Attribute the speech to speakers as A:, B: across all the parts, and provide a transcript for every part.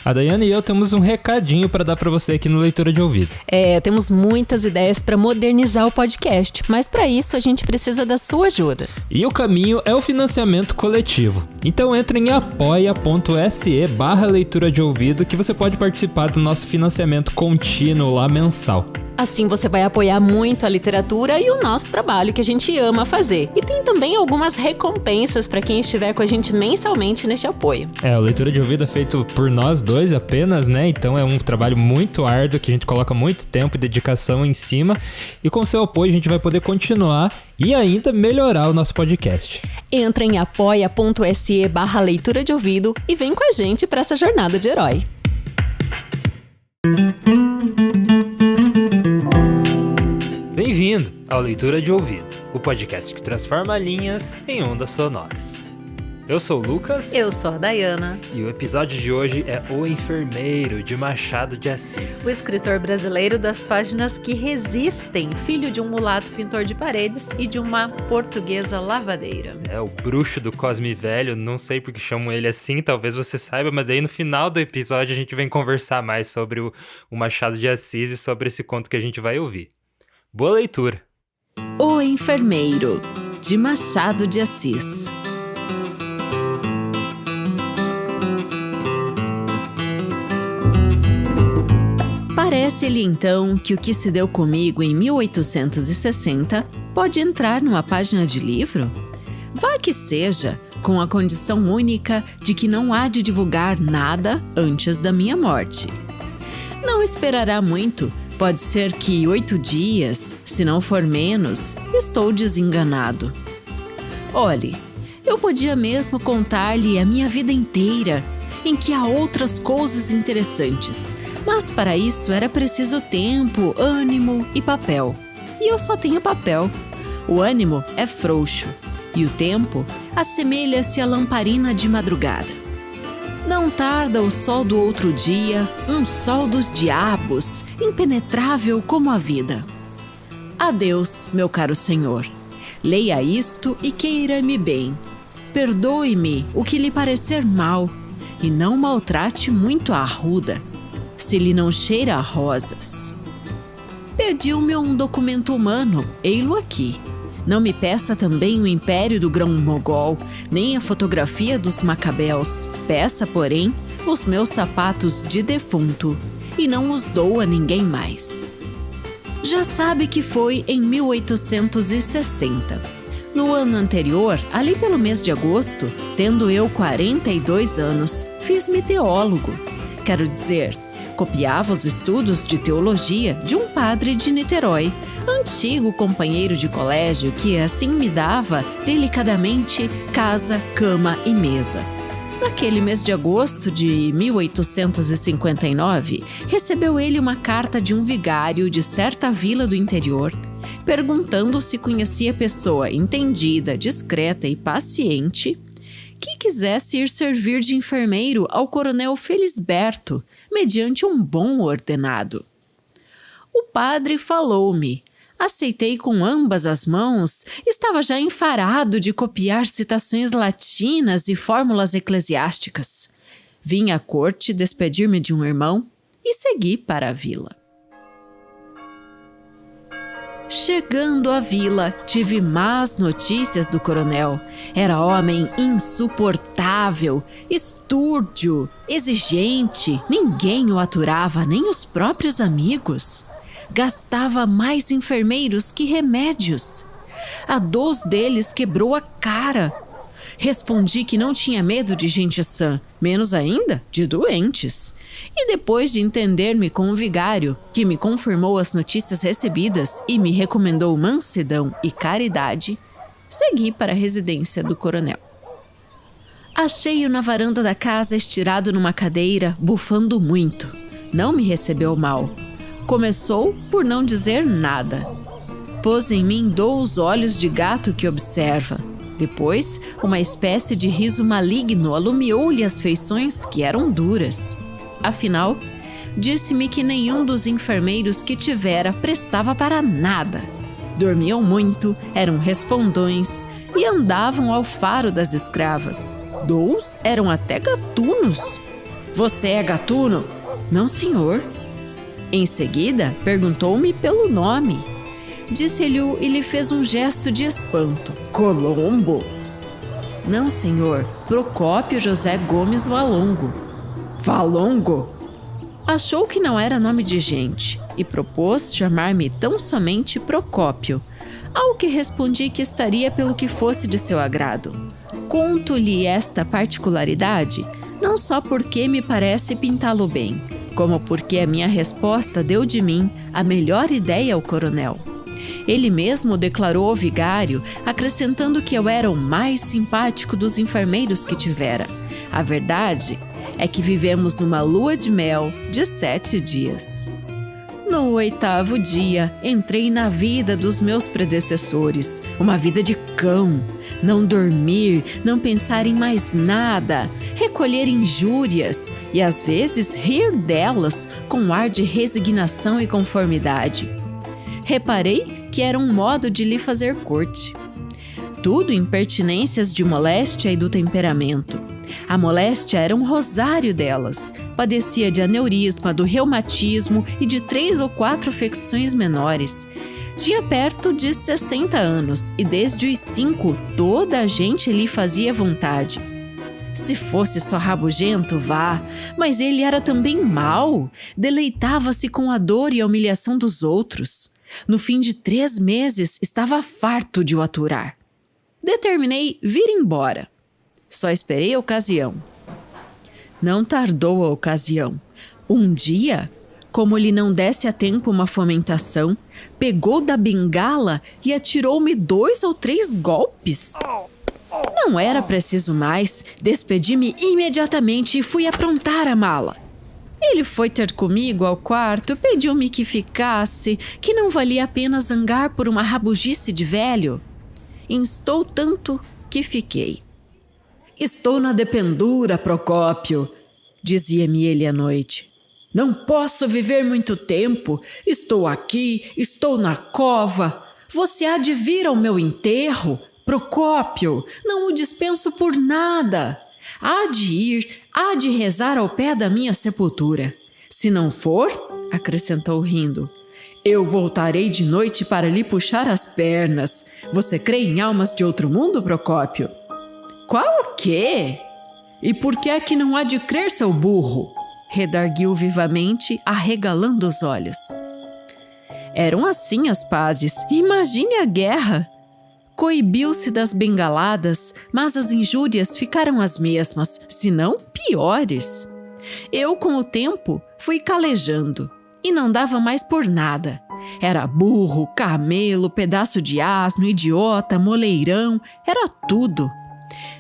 A: A Daiane e eu temos um recadinho para dar para você aqui no Leitura de Ouvido.
B: Temos muitas ideias para modernizar o podcast, mas para isso a gente precisa da sua ajuda.
A: E o caminho é o financiamento coletivo. Então entre em apoia.se/leitura de ouvido que você pode participar do nosso financiamento contínuo lá mensal.
B: Assim você vai apoiar muito a literatura e o nosso trabalho que a gente ama fazer. E tem também algumas recompensas para quem estiver com a gente mensalmente neste apoio.
A: O Leitura de Ouvido é feito por nós dois apenas, né? Então é um trabalho muito árduo que a gente coloca muito tempo e dedicação em cima. E com seu apoio a gente vai poder continuar e ainda melhorar o nosso podcast.
B: Entra em apoia.se/leitura de ouvido e vem com a gente para essa jornada de herói.
A: Bem-vindo ao Leitura de Ouvido, o podcast que transforma linhas em ondas sonoras. Eu sou o Lucas.
B: Eu sou a Dayana.
A: E o episódio de hoje é O Enfermeiro, de Machado de Assis.
B: O escritor brasileiro das páginas que resistem, filho de um mulato pintor de paredes e de uma portuguesa lavadeira.
A: O bruxo do Cosme Velho, não sei porque chamam ele assim, talvez você saiba, mas aí no final do episódio a gente vem conversar mais sobre o Machado de Assis e sobre esse conto que a gente vai ouvir. Boa leitura!
C: O Enfermeiro, de Machado de Assis. Parece-lhe então que o que se deu comigo em 1860 pode entrar numa página de livro? Vá que seja, com a condição única de que não há de divulgar nada antes da minha morte. Não esperará muito. Pode ser que 8 dias, se não for menos, estou desenganado. Olhe, eu podia mesmo contar-lhe a minha vida inteira, em que há outras coisas interessantes, mas para isso era preciso tempo, ânimo e papel. E eu só tenho papel. O ânimo é frouxo, e o tempo assemelha-se à lamparina de madrugada. Não tarda o sol do outro dia, um sol dos diabos, impenetrável como a vida. Adeus, meu caro senhor. Leia isto e queira-me bem. Perdoe-me o que lhe parecer mal, e não maltrate muito a arruda, se lhe não cheira a rosas. Pediu-me um documento humano, ei-lo aqui. Não me peça também o império do Grão-Mogol, nem a fotografia dos Macabeus. Peça, porém, os meus sapatos de defunto, e não os dou a ninguém mais. Já sabe que foi em 1860. No ano anterior, ali pelo mês de agosto, tendo eu 42 anos, fiz-me teólogo. Quero dizer, copiava os estudos de teologia de um padre de Niterói, antigo companheiro de colégio que assim me dava delicadamente casa, cama e mesa. Naquele mês de agosto de 1859, recebeu ele uma carta de um vigário de certa vila do interior, perguntando se conhecia pessoa entendida, discreta e paciente que quisesse ir servir de enfermeiro ao coronel Felisberto, mediante um bom ordenado. O padre falou-me. Aceitei com ambas as mãos, estava já enfarado de copiar citações latinas e fórmulas eclesiásticas. Vim à corte despedir-me de um irmão e segui para a vila. Chegando à vila, tive más notícias do coronel. Era homem insuportável, estúrdio, exigente. Ninguém o aturava, nem os próprios amigos. Gastava mais enfermeiros que remédios. A dos deles quebrou a cara. Respondi que não tinha medo de gente sã, menos ainda de doentes. E depois de entender-me com o vigário, que me confirmou as notícias recebidas e me recomendou mansidão e caridade, segui para a residência do coronel. Achei-o na varanda da casa estirado numa cadeira, bufando muito. Não me recebeu mal. Começou por não dizer nada. Pôs em mim 2 olhos de gato que observa. Depois, uma espécie de riso maligno alumiou-lhe as feições que eram duras. Afinal, disse-me que nenhum dos enfermeiros que tivera prestava para nada. Dormiam muito, eram respondões e andavam ao faro das escravas. 2 eram até gatunos. Você é gatuno? Não, senhor. Em seguida, perguntou-me pelo nome. Disse-lhe e lhe fez um gesto de espanto. Colombo? Não, senhor. Procópio José Gomes Valongo. Valongo? Achou que não era nome de gente e propôs chamar-me tão somente Procópio, ao que respondi que estaria pelo que fosse de seu agrado. Conto-lhe esta particularidade, não só porque me parece pintá-lo bem, como porque a minha resposta deu de mim a melhor ideia ao coronel. Ele mesmo declarou ao vigário, acrescentando que eu era o mais simpático dos enfermeiros que tivera. A verdade é que vivemos uma lua de mel de 7 dias. No 8º dia, entrei na vida dos meus predecessores, uma vida de cão. Não dormir, não pensar em mais nada, recolher injúrias e às vezes rir delas com ar de resignação e conformidade. Reparei que era um modo de lhe fazer corte. Tudo impertinências de moléstia e do temperamento. A moléstia era um rosário delas. Padecia de aneurisma, do reumatismo e de 3 ou 4 afecções menores. Tinha perto de 60 anos e desde os 5 toda a gente lhe fazia vontade. Se fosse só rabugento, vá, mas ele era também mau. Deleitava-se com a dor e a humilhação dos outros. No fim de 3 meses, estava farto de o aturar. Determinei vir embora. Só esperei a ocasião. Não tardou a ocasião. Um dia, como lhe não desse a tempo uma fomentação, pegou da bengala e atirou-me 2 ou 3 golpes. Não era preciso mais, despedi-me imediatamente e fui aprontar a mala. Ele foi ter comigo ao quarto, pediu-me que ficasse, que não valia a pena zangar por uma rabugice de velho. Instou tanto que fiquei. Estou na dependura, Procópio, dizia-me ele à noite. Não posso viver muito tempo. Estou aqui, estou na cova. Você há de vir ao meu enterro? Procópio, não o dispenso por nada. Há de ir, há de rezar ao pé da minha sepultura. Se não for, acrescentou rindo, eu voltarei de noite para lhe puxar as pernas. Você crê em almas de outro mundo, Procópio? Qual o quê? E por que é que não há de crer, seu burro? Redarguiu vivamente, arregalando os olhos. Eram assim as pazes. Imagine a guerra. Coibiu-se das bengaladas, mas as injúrias ficaram as mesmas, se não piores. Eu, com o tempo, fui calejando e não dava mais por nada. Era burro, camelo, pedaço de asno, idiota, moleirão, era tudo.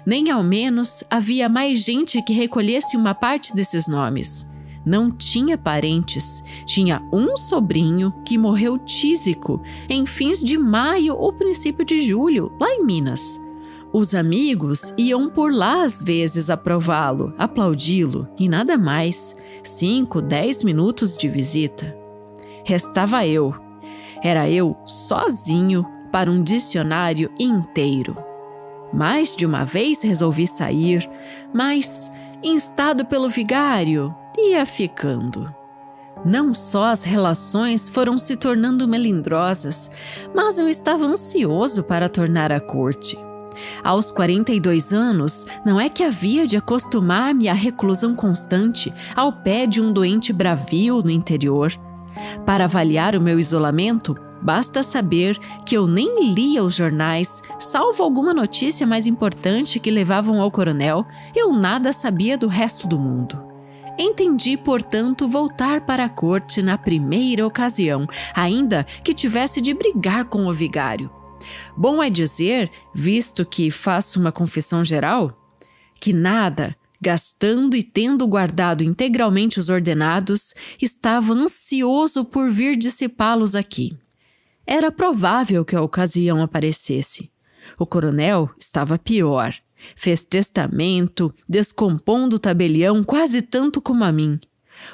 C: Nem ao menos havia mais gente que recolhesse uma parte desses nomes. Não tinha parentes, tinha um sobrinho que morreu tísico em fins de maio ou princípio de julho, lá em Minas. Os amigos iam por lá às vezes aprová-lo, aplaudi-lo e nada mais. 5, 10 minutos de visita. Restava eu. Era eu sozinho para um dicionário inteiro. Mais de uma vez resolvi sair, mas, instado pelo vigário, ia ficando. Não só as relações foram se tornando melindrosas, mas eu estava ansioso para tornar a corte. Aos 42 anos, não é que havia de acostumar-me à reclusão constante ao pé de um doente bravio no interior. Para avaliar o meu isolamento, basta saber que eu nem lia os jornais, salvo alguma notícia mais importante que levavam ao coronel, eu nada sabia do resto do mundo. Entendi, portanto, voltar para a corte na primeira ocasião, ainda que tivesse de brigar com o vigário. Bom é dizer, visto que faço uma confissão geral, que nada, gastando e tendo guardado integralmente os ordenados, estava ansioso por vir dissipá-los aqui. Era provável que a ocasião aparecesse. O coronel estava pior. Fez testamento, descompondo o tabelião quase tanto como a mim.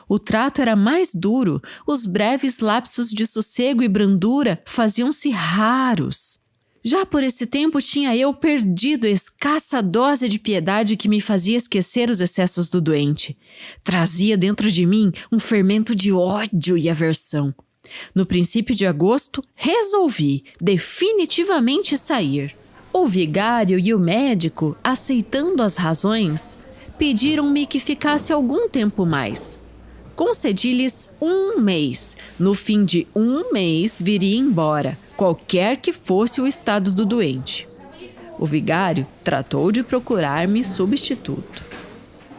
C: O trato era mais duro, os breves lapsos de sossego e brandura faziam-se raros. Já por esse tempo tinha eu perdido a escassa dose de piedade que me fazia esquecer os excessos do doente. Trazia dentro de mim um fermento de ódio e aversão. No princípio de agosto, resolvi definitivamente sair. O vigário e o médico, aceitando as razões, pediram-me que ficasse algum tempo mais. Concedi-lhes 1 mês. No fim de 1 mês, viria embora, qualquer que fosse o estado do doente. O vigário tratou de procurar-me substituto.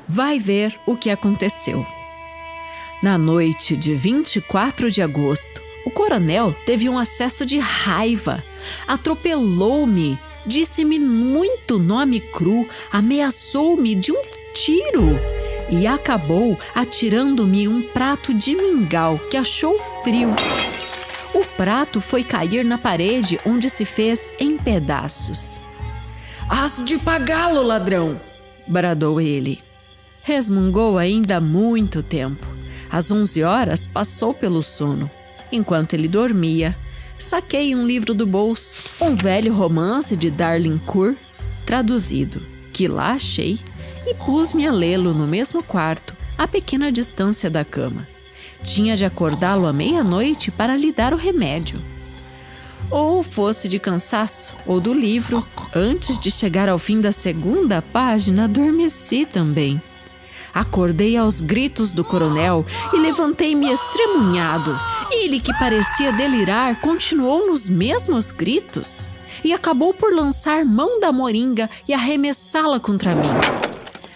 C: Vai ver o que aconteceu. Na noite de 24 de agosto, o coronel teve um acesso de raiva. Atropelou-me, disse-me muito nome cru, ameaçou-me de um tiro e acabou atirando-me um prato de mingau que achou frio. O prato foi cair na parede, onde se fez em pedaços. "Hás de pagá-lo, ladrão!" bradou ele. Resmungou ainda muito tempo. Às 11 horas passou pelo sono. Enquanto ele dormia, saquei um livro do bolso, um velho romance de Darlincourt, traduzido, que lá achei, e pus-me a lê-lo no mesmo quarto, a pequena distância da cama. Tinha de acordá-lo à meia-noite para lhe dar o remédio. Ou fosse de cansaço, ou do livro, antes de chegar ao fim da 2ª página, adormeci também. Acordei aos gritos do coronel e levantei-me estremunhado. Ele, que parecia delirar, continuou nos mesmos gritos e acabou por lançar mão da moringa e arremessá-la contra mim.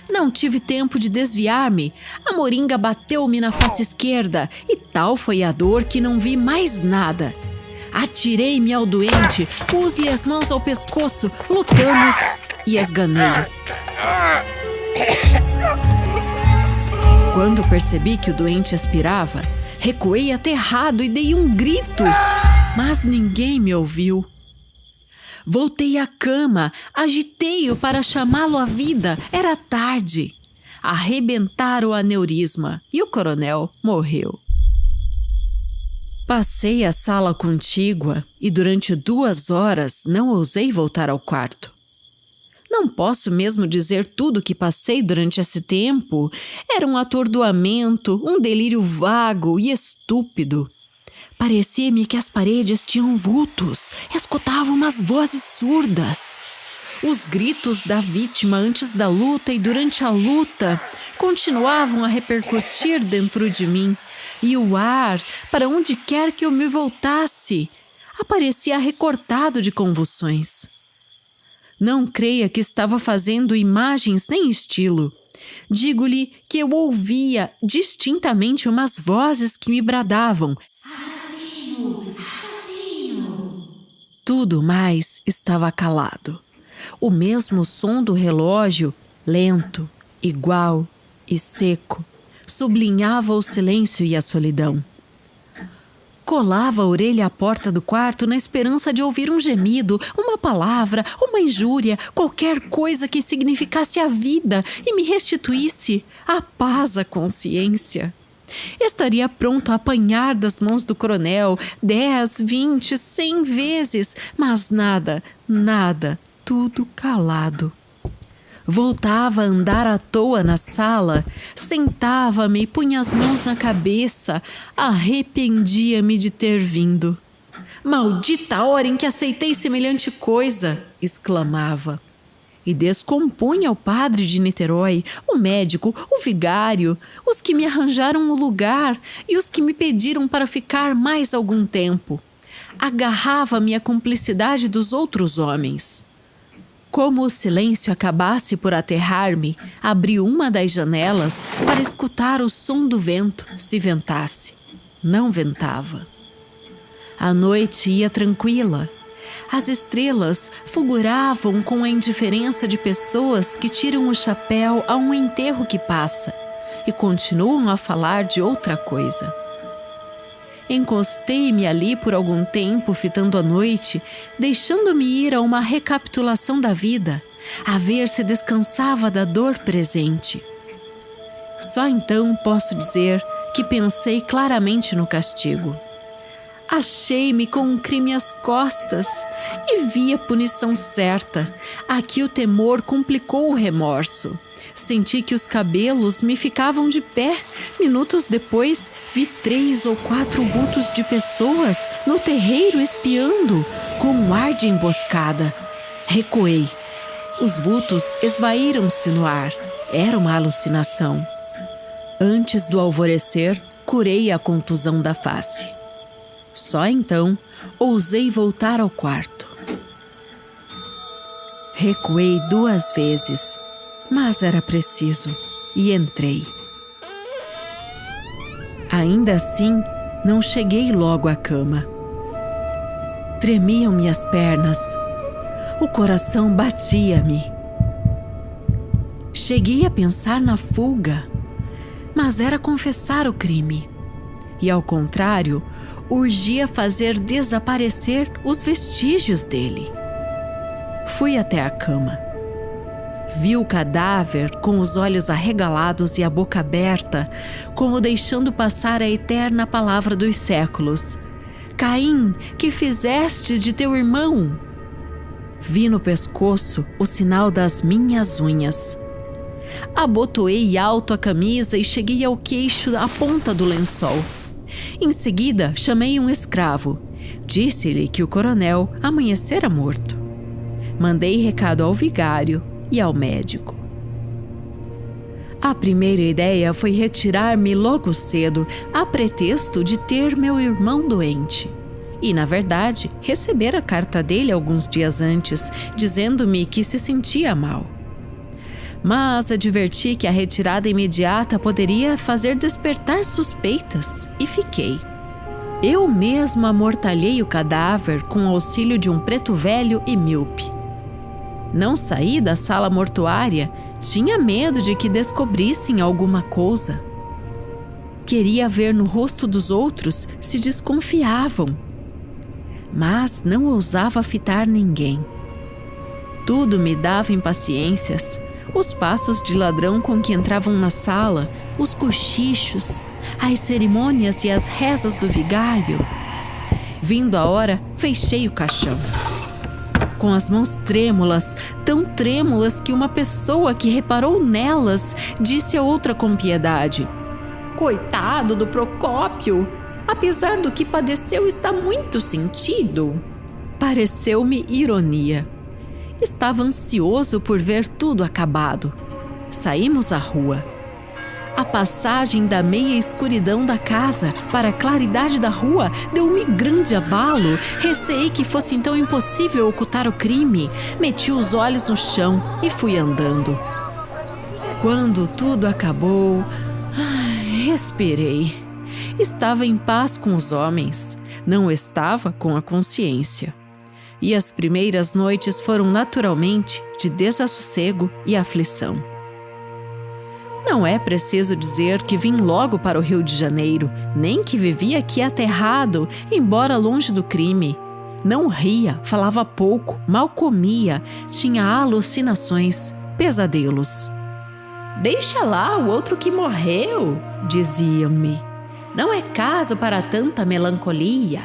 C: Não tive tempo de desviar-me. A moringa bateu-me na face esquerda e tal foi a dor que não vi mais nada. Atirei-me ao doente, pus-lhe as mãos ao pescoço, lutamos e esganei. Quando percebi que o doente expirava, recuei aterrado e dei um grito, mas ninguém me ouviu. Voltei à cama, agitei-o para chamá-lo à vida. Era tarde. Arrebentara o aneurisma e o coronel morreu. Passei a sala contígua e durante 2 horas não ousei voltar ao quarto. Não posso mesmo dizer tudo o que passei durante esse tempo. Era um atordoamento, um delírio vago e estúpido. Parecia-me que as paredes tinham vultos, escutava umas vozes surdas. Os gritos da vítima antes da luta e durante a luta continuavam a repercutir dentro de mim, e o ar, para onde quer que eu me voltasse, aparecia recortado de convulsões. Não creia que estava fazendo imagens nem estilo. Digo-lhe que eu ouvia distintamente umas vozes que me bradavam: "Assassino! Assassino!" Tudo mais estava calado. O mesmo som do relógio, lento, igual e seco, sublinhava o silêncio e a solidão. Colava a orelha à porta do quarto na esperança de ouvir um gemido, uma palavra, uma injúria, qualquer coisa que significasse a vida e me restituísse a paz à consciência. Estaria pronto a apanhar das mãos do coronel 10, 20, 100 vezes, mas nada, nada, tudo calado. Voltava a andar à toa na sala, sentava-me e punha as mãos na cabeça, arrependia-me de ter vindo. "Maldita hora em que aceitei semelhante coisa!" exclamava. E descompunha o padre de Niterói, o médico, o vigário, os que me arranjaram o lugar e os que me pediram para ficar mais algum tempo. Agarrava-me à cumplicidade dos outros homens. Como o silêncio acabasse por aterrar-me, abri uma das janelas para escutar o som do vento, se ventasse. Não ventava. A noite ia tranquila. As estrelas fulguravam com a indiferença de pessoas que tiram o chapéu a um enterro que passa e continuam a falar de outra coisa. Encostei-me ali por algum tempo, fitando a noite, deixando-me ir a uma recapitulação da vida, a ver se descansava da dor presente. Só então posso dizer que pensei claramente no castigo. Achei-me com um crime às costas e vi a punição certa. Aqui o temor complicou o remorso. Senti que os cabelos me ficavam de pé. Minutos depois, vi 3 ou 4 vultos de pessoas no terreiro espiando, com um ar de emboscada. Recuei. Os vultos esvaíram-se no ar. Era uma alucinação. Antes do alvorecer, curei a contusão da face. Só então, ousei voltar ao quarto. Recuei 2 vezes, mas era preciso, e entrei. Ainda assim, não cheguei logo à cama. Tremiam-me as pernas, o coração batia-me. Cheguei a pensar na fuga, mas era confessar o crime. E, ao contrário, urgia fazer desaparecer os vestígios dele. Fui até a cama. Vi o cadáver com os olhos arregalados e a boca aberta, como deixando passar a eterna palavra dos séculos. Caim, que fizeste de teu irmão? Vi no pescoço o sinal das minhas unhas. Abotoei alto a camisa e cheguei ao queixo à ponta do lençol. Em seguida, chamei um escravo. Disse-lhe que o coronel amanhecera morto. Mandei recado ao vigário e ao médico. A primeira ideia foi retirar-me logo cedo, a pretexto de ter meu irmão doente. E, na verdade, receber a carta dele alguns dias antes, dizendo-me que se sentia mal. Mas adverti que a retirada imediata poderia fazer despertar suspeitas e fiquei. Eu mesmo amortalhei o cadáver com o auxílio de um preto velho e míope. Não saí da sala mortuária, tinha medo de que descobrissem alguma coisa. Queria ver no rosto dos outros se desconfiavam, mas não ousava fitar ninguém. Tudo me dava impaciências. Os passos de ladrão com que entravam na sala, os cochichos, as cerimônias e as rezas do vigário. Vindo a hora, fechei o caixão. Com as mãos trêmulas, tão trêmulas que uma pessoa que reparou nelas disse a outra com piedade: "Coitado do Procópio, apesar do que padeceu, está muito sentido." Pareceu-me ironia. Estava ansioso por ver tudo acabado. Saímos à rua. A passagem da meia escuridão da casa para a claridade da rua deu-me grande abalo. Receei que fosse então impossível ocultar o crime. Meti os olhos no chão e fui andando. Quando tudo acabou, respirei. Estava em paz com os homens, não estava com a consciência. E as primeiras noites foram naturalmente de desassossego e aflição. Não é preciso dizer que vim logo para o Rio de Janeiro, nem que vivia aqui aterrado, embora longe do crime. Não ria, falava pouco, mal comia, tinha alucinações, pesadelos. "Deixa lá o outro que morreu", diziam-me. "Não é caso para tanta melancolia."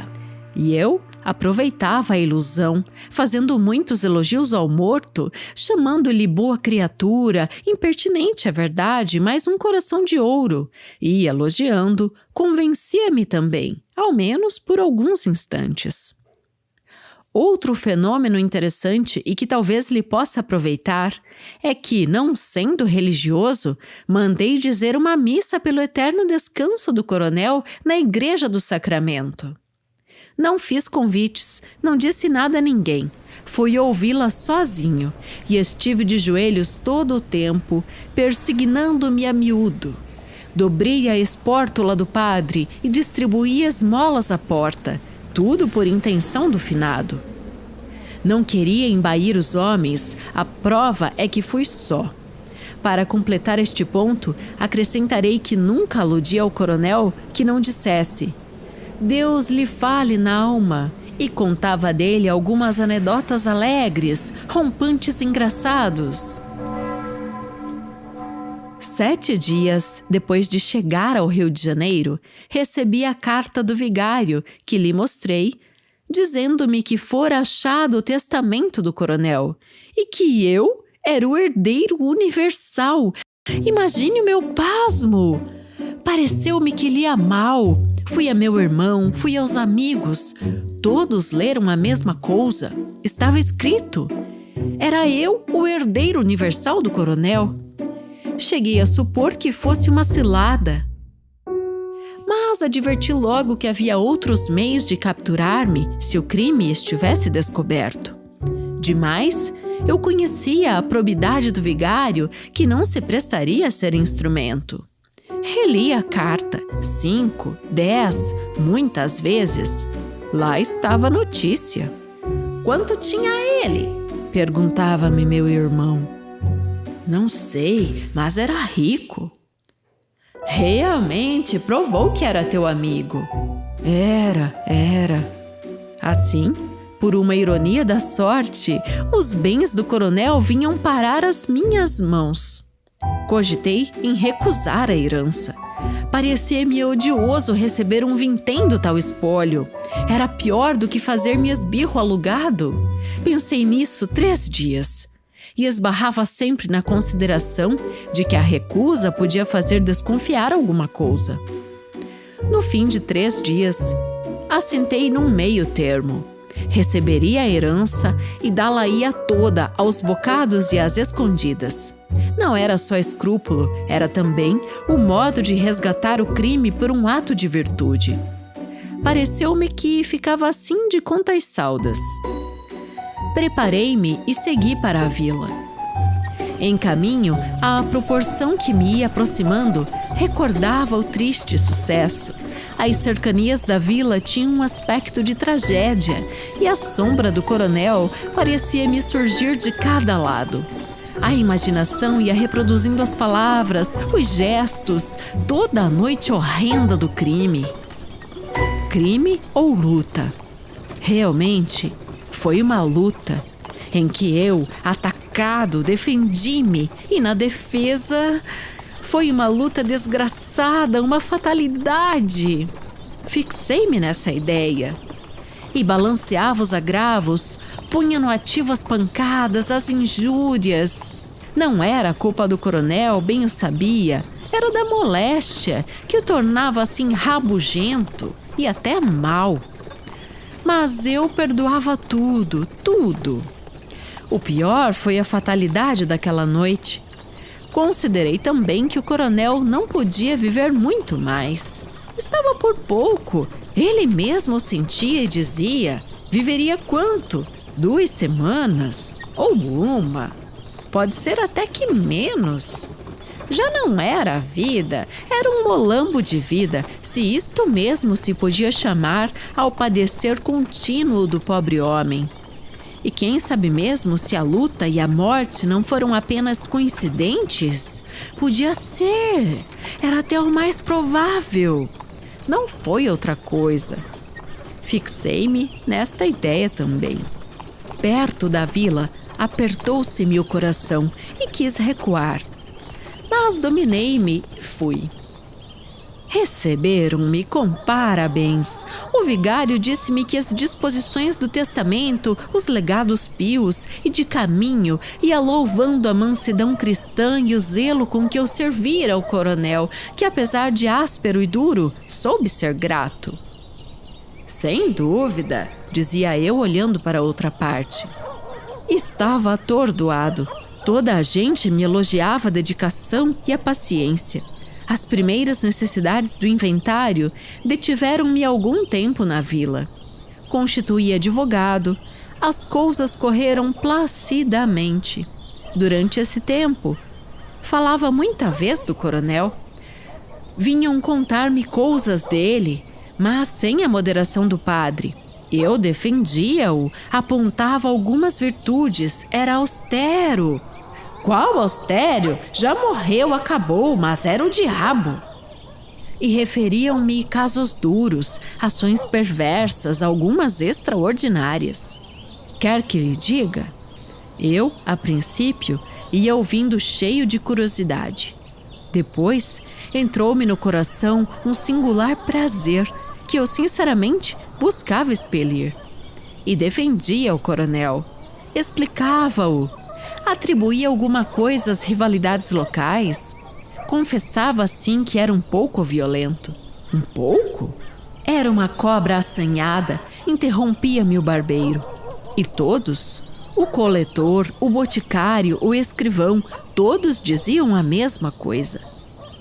C: E eu aproveitava a ilusão, fazendo muitos elogios ao morto, chamando-lhe boa criatura, impertinente é verdade, mas um coração de ouro. E, elogiando, convencia-me também, ao menos por alguns instantes. Outro fenômeno interessante e que talvez lhe possa aproveitar é que, não sendo religioso, mandei dizer uma missa pelo eterno descanso do coronel na Igreja do Sacramento. Não fiz convites, não disse nada a ninguém. Fui ouvi-la sozinho e estive de joelhos todo o tempo, persignando-me a miúdo. Dobrei a espórtula do padre e distribuí esmolas à porta, tudo por intenção do finado. Não queria embair os homens, a prova é que fui só. Para completar este ponto, acrescentarei que nunca aludi ao coronel que não dissesse: "Deus lhe fale na alma", e contava dele algumas anedotas alegres, rompantes engraçados. 7 dias depois de chegar ao Rio de Janeiro, recebi a carta do vigário que lhe mostrei, dizendo-me que fora achado o testamento do coronel e que eu era o herdeiro universal. Imagine o meu pasmo! Pareceu-me que lia mal. Fui a meu irmão, fui aos amigos. Todos leram a mesma coisa. Estava escrito. Era eu o herdeiro universal do coronel. Cheguei a supor que fosse uma cilada. Mas adverti logo que havia outros meios de capturar-me se o crime estivesse descoberto. Demais, eu conhecia a probidade do vigário que não se prestaria a ser instrumento. Reli a carta 5, 10, muitas vezes. Lá estava a notícia. Quanto tinha ele? Perguntava-me meu irmão. Não sei, mas era rico. Realmente provou que era teu amigo. Era. Assim, por uma ironia da sorte, os bens do coronel vinham parar às minhas mãos. Cogitei em recusar a herança. Parecia-me odioso receber um vintém do tal espólio. Era pior do que fazer-me esbirro alugado. Pensei nisso 3 dias. E esbarrava sempre na consideração de que a recusa podia fazer desconfiar alguma coisa. No fim de 3 dias, assentei num meio termo. Receberia a herança e dá-la-ia toda aos bocados e às escondidas. Não era só escrúpulo, era também o modo de resgatar o crime por um ato de virtude. Pareceu-me que ficava assim de contas saldas. Preparei-me e segui para a vila. Em caminho, à proporção que me ia aproximando, recordava o triste sucesso. As cercanias da vila tinham um aspecto de tragédia e a sombra do coronel parecia-me surgir de cada lado. A imaginação ia reproduzindo as palavras, os gestos, toda a noite horrenda do crime. Crime ou luta? Realmente, foi uma luta em que eu, atacado, defendi-me e na defesa foi uma luta desgraçada, uma fatalidade. Fixei-me nessa ideia e balanceava os agravos, punha no ativo as pancadas, as injúrias. Não era a culpa do coronel, bem o sabia, era da moléstia que o tornava assim rabugento e até mau. Mas eu perdoava tudo. O pior foi a fatalidade daquela noite. Considerei também que o coronel não podia viver muito mais. Estava por pouco. Ele mesmo sentia e dizia: viveria quanto? 2 semanas? Ou 1? Pode ser até que menos. Já não era a vida, era um molambo de vida, se isto mesmo se podia chamar ao padecer contínuo do pobre homem. E quem sabe mesmo se a luta e a morte não foram apenas coincidentes? Podia ser, era até o mais provável. Não foi outra coisa. Fixei-me nesta ideia também. Perto da vila, apertou-se-me o coração e quis recuar. Mas dominei-me e fui. Receberam-me com parabéns. O vigário disse-me que as disposições do testamento, os legados pios e de caminho, ia louvando a mansidão cristã e o zelo com que eu servira ao coronel, que apesar de áspero e duro, soube ser grato. Sem dúvida, dizia eu olhando para outra parte. Estava atordoado. Toda a gente me elogiava a dedicação e a paciência. As primeiras necessidades do inventário detiveram-me algum tempo na vila. Constituí advogado. As coisas correram placidamente. Durante esse tempo, falava muita vez do coronel. Vinham contar-me coisas dele, mas sem a moderação do padre. Eu defendia-o, apontava algumas virtudes, era austero. Qual austero? Já morreu, acabou, mas era o diabo. E referiam-me casos duros, ações perversas, algumas extraordinárias. Quer que lhe diga? Eu, a princípio, ia ouvindo cheio de curiosidade. Depois, entrou-me no coração um singular prazer que eu sinceramente buscava expelir. E defendia o coronel, explicava-o, atribuía alguma coisa às rivalidades locais, confessava assim que era um pouco violento. Um pouco? Era uma cobra assanhada, interrompia-me o barbeiro. E todos, o coletor, o boticário, o escrivão, todos diziam a mesma coisa.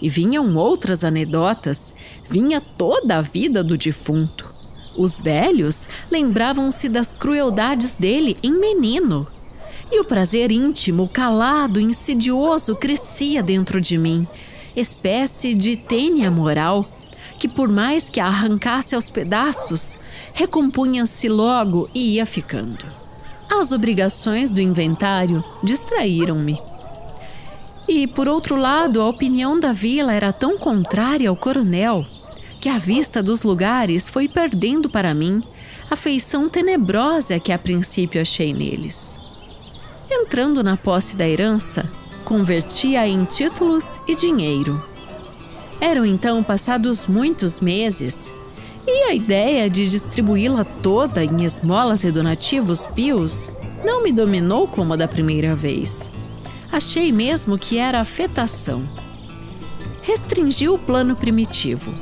C: E vinham outras anedotas, vinha toda a vida do defunto. Os velhos lembravam-se das crueldades dele em menino. E o prazer íntimo, calado, insidioso crescia dentro de mim, espécie de tênia moral, que por mais que a arrancasse aos pedaços, recompunha-se logo e ia ficando. As obrigações do inventário distraíram-me. E, por outro lado, a opinião da vila era tão contrária ao coronel que a vista dos lugares foi perdendo para mim a feição tenebrosa que a princípio achei neles. Entrando na posse da herança, convertia-a em títulos e dinheiro. Eram então passados muitos meses e a ideia de distribuí-la toda em esmolas e donativos pios não me dominou como a da primeira vez. Achei mesmo que era afetação. Restringi o plano primitivo.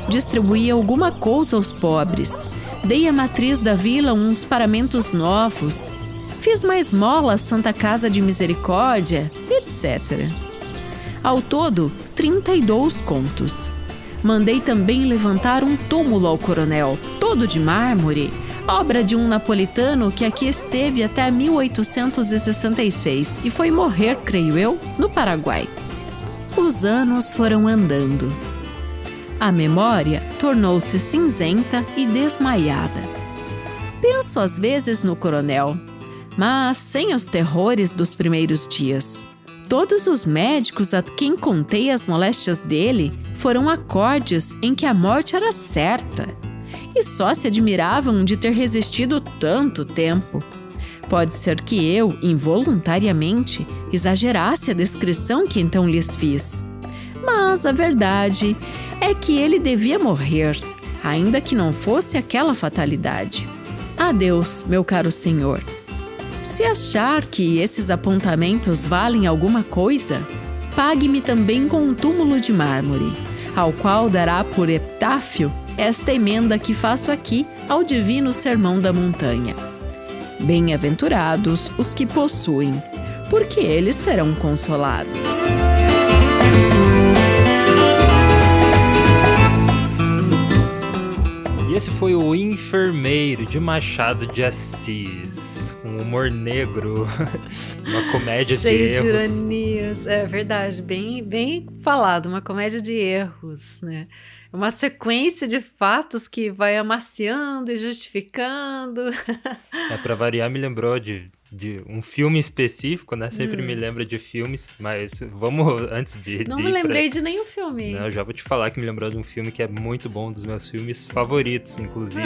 C: Distribuí alguma coisa aos pobres, dei à matriz da vila uns paramentos novos, fiz uma esmola à Santa Casa de Misericórdia, etc. Ao todo, 32 contos. Mandei também levantar um túmulo ao coronel, todo de mármore, obra de um napolitano que aqui esteve até 1866 e foi morrer, creio eu, no Paraguai. Os anos foram andando. A memória tornou-se cinzenta e desmaiada. Penso às vezes no coronel, mas sem os terrores dos primeiros dias. Todos os médicos a quem contei as moléstias dele foram acordes em que a morte era certa e só se admiravam de ter resistido tanto tempo. Pode ser que eu, involuntariamente, exagerasse a descrição que então lhes fiz. Mas a verdade é que ele devia morrer, ainda que não fosse aquela fatalidade. Adeus, meu caro senhor. Se achar que esses apontamentos valem alguma coisa, pague-me também com um túmulo de mármore, ao qual dará por epitáfio esta emenda que faço aqui ao divino Sermão da Montanha. Bem-aventurados os que possuem, porque eles serão consolados.
A: E esse foi o Enfermeiro, de Machado de Assis. Um humor negro, uma comédia
B: cheio
A: de erros.
B: Cheio de ironias, é verdade, bem falado, uma comédia de erros, né? Uma sequência de fatos que vai amaciando e justificando.
A: Pra variar, me lembrou de um filme específico, né? Sempre me lembra de filmes, mas vamos, antes de...
B: Não me lembrei de nenhum filme.
A: Não, eu já vou te falar que me lembrou de um filme que é muito bom, dos meus filmes favoritos, inclusive.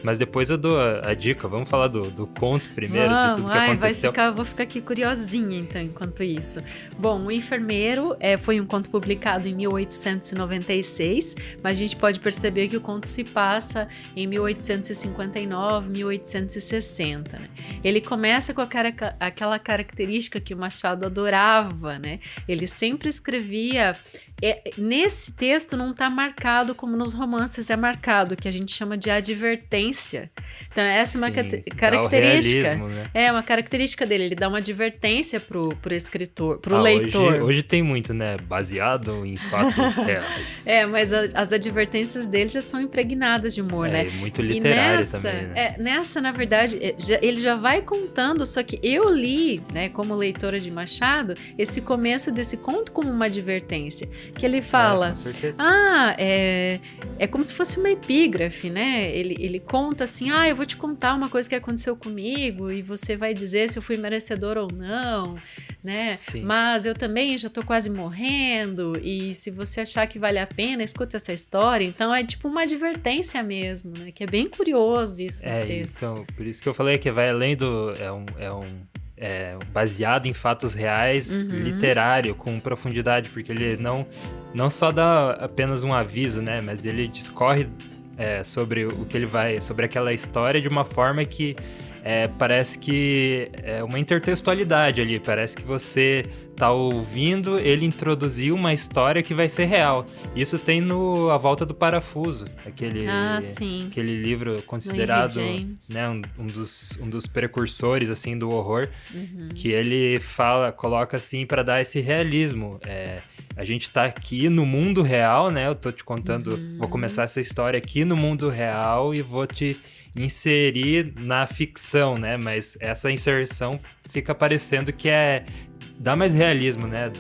A: Mas depois eu dou a dica, vamos falar do conto primeiro, de tudo que aconteceu.
B: Vou ficar aqui curiosinha, então, enquanto isso. Bom, O Enfermeiro foi um conto publicado em 1896, mas a gente pode perceber que o conto se passa em 1859, 1860, né? Ele começa com aquela característica que o Machado adorava, né? Ele sempre escrevia... nesse texto não está marcado como nos romances é marcado, que a gente chama de advertência. Então essa é uma característica,
A: realismo, né?
B: É uma característica dele, ele dá uma advertência pro escritor, pro leitor.
A: Hoje tem muito, né? Baseado em fatos reais.
B: Mas as advertências dele já são impregnadas de humor, né?
A: Muito literário também, né?
B: Nessa, na verdade, ele já vai contando, só que eu li, né, como leitora de Machado, esse começo desse conto como uma advertência. Que ele fala,
A: com certeza.
B: É como se fosse uma epígrafe, né? Ele conta assim, eu vou te contar uma coisa que aconteceu comigo e você vai dizer se eu fui merecedor ou não, né?
A: Sim.
B: Mas eu também já tô quase morrendo e se você achar que vale a pena, escuta essa história. Então é tipo uma advertência mesmo, né? Que é bem curioso isso nos textos.
A: Então, por isso que eu falei que vai além do... baseado em fatos reais, literário, com profundidade, porque ele não só dá apenas um aviso, né, mas ele discorre sobre o que ele vai, sobre aquela história de uma forma que parece que é uma intertextualidade ali, parece que você tá ouvindo ele introduzir uma história que vai ser real. Isso tem no A Volta do Parafuso, aquele livro considerado, né, um dos precursores assim do horror, que ele coloca assim para dar esse realismo. A gente tá aqui no mundo real, né? Eu tô te contando, vou começar essa história aqui no mundo real e vou te inserir na ficção, né? Mas essa inserção fica parecendo que dá mais realismo, né?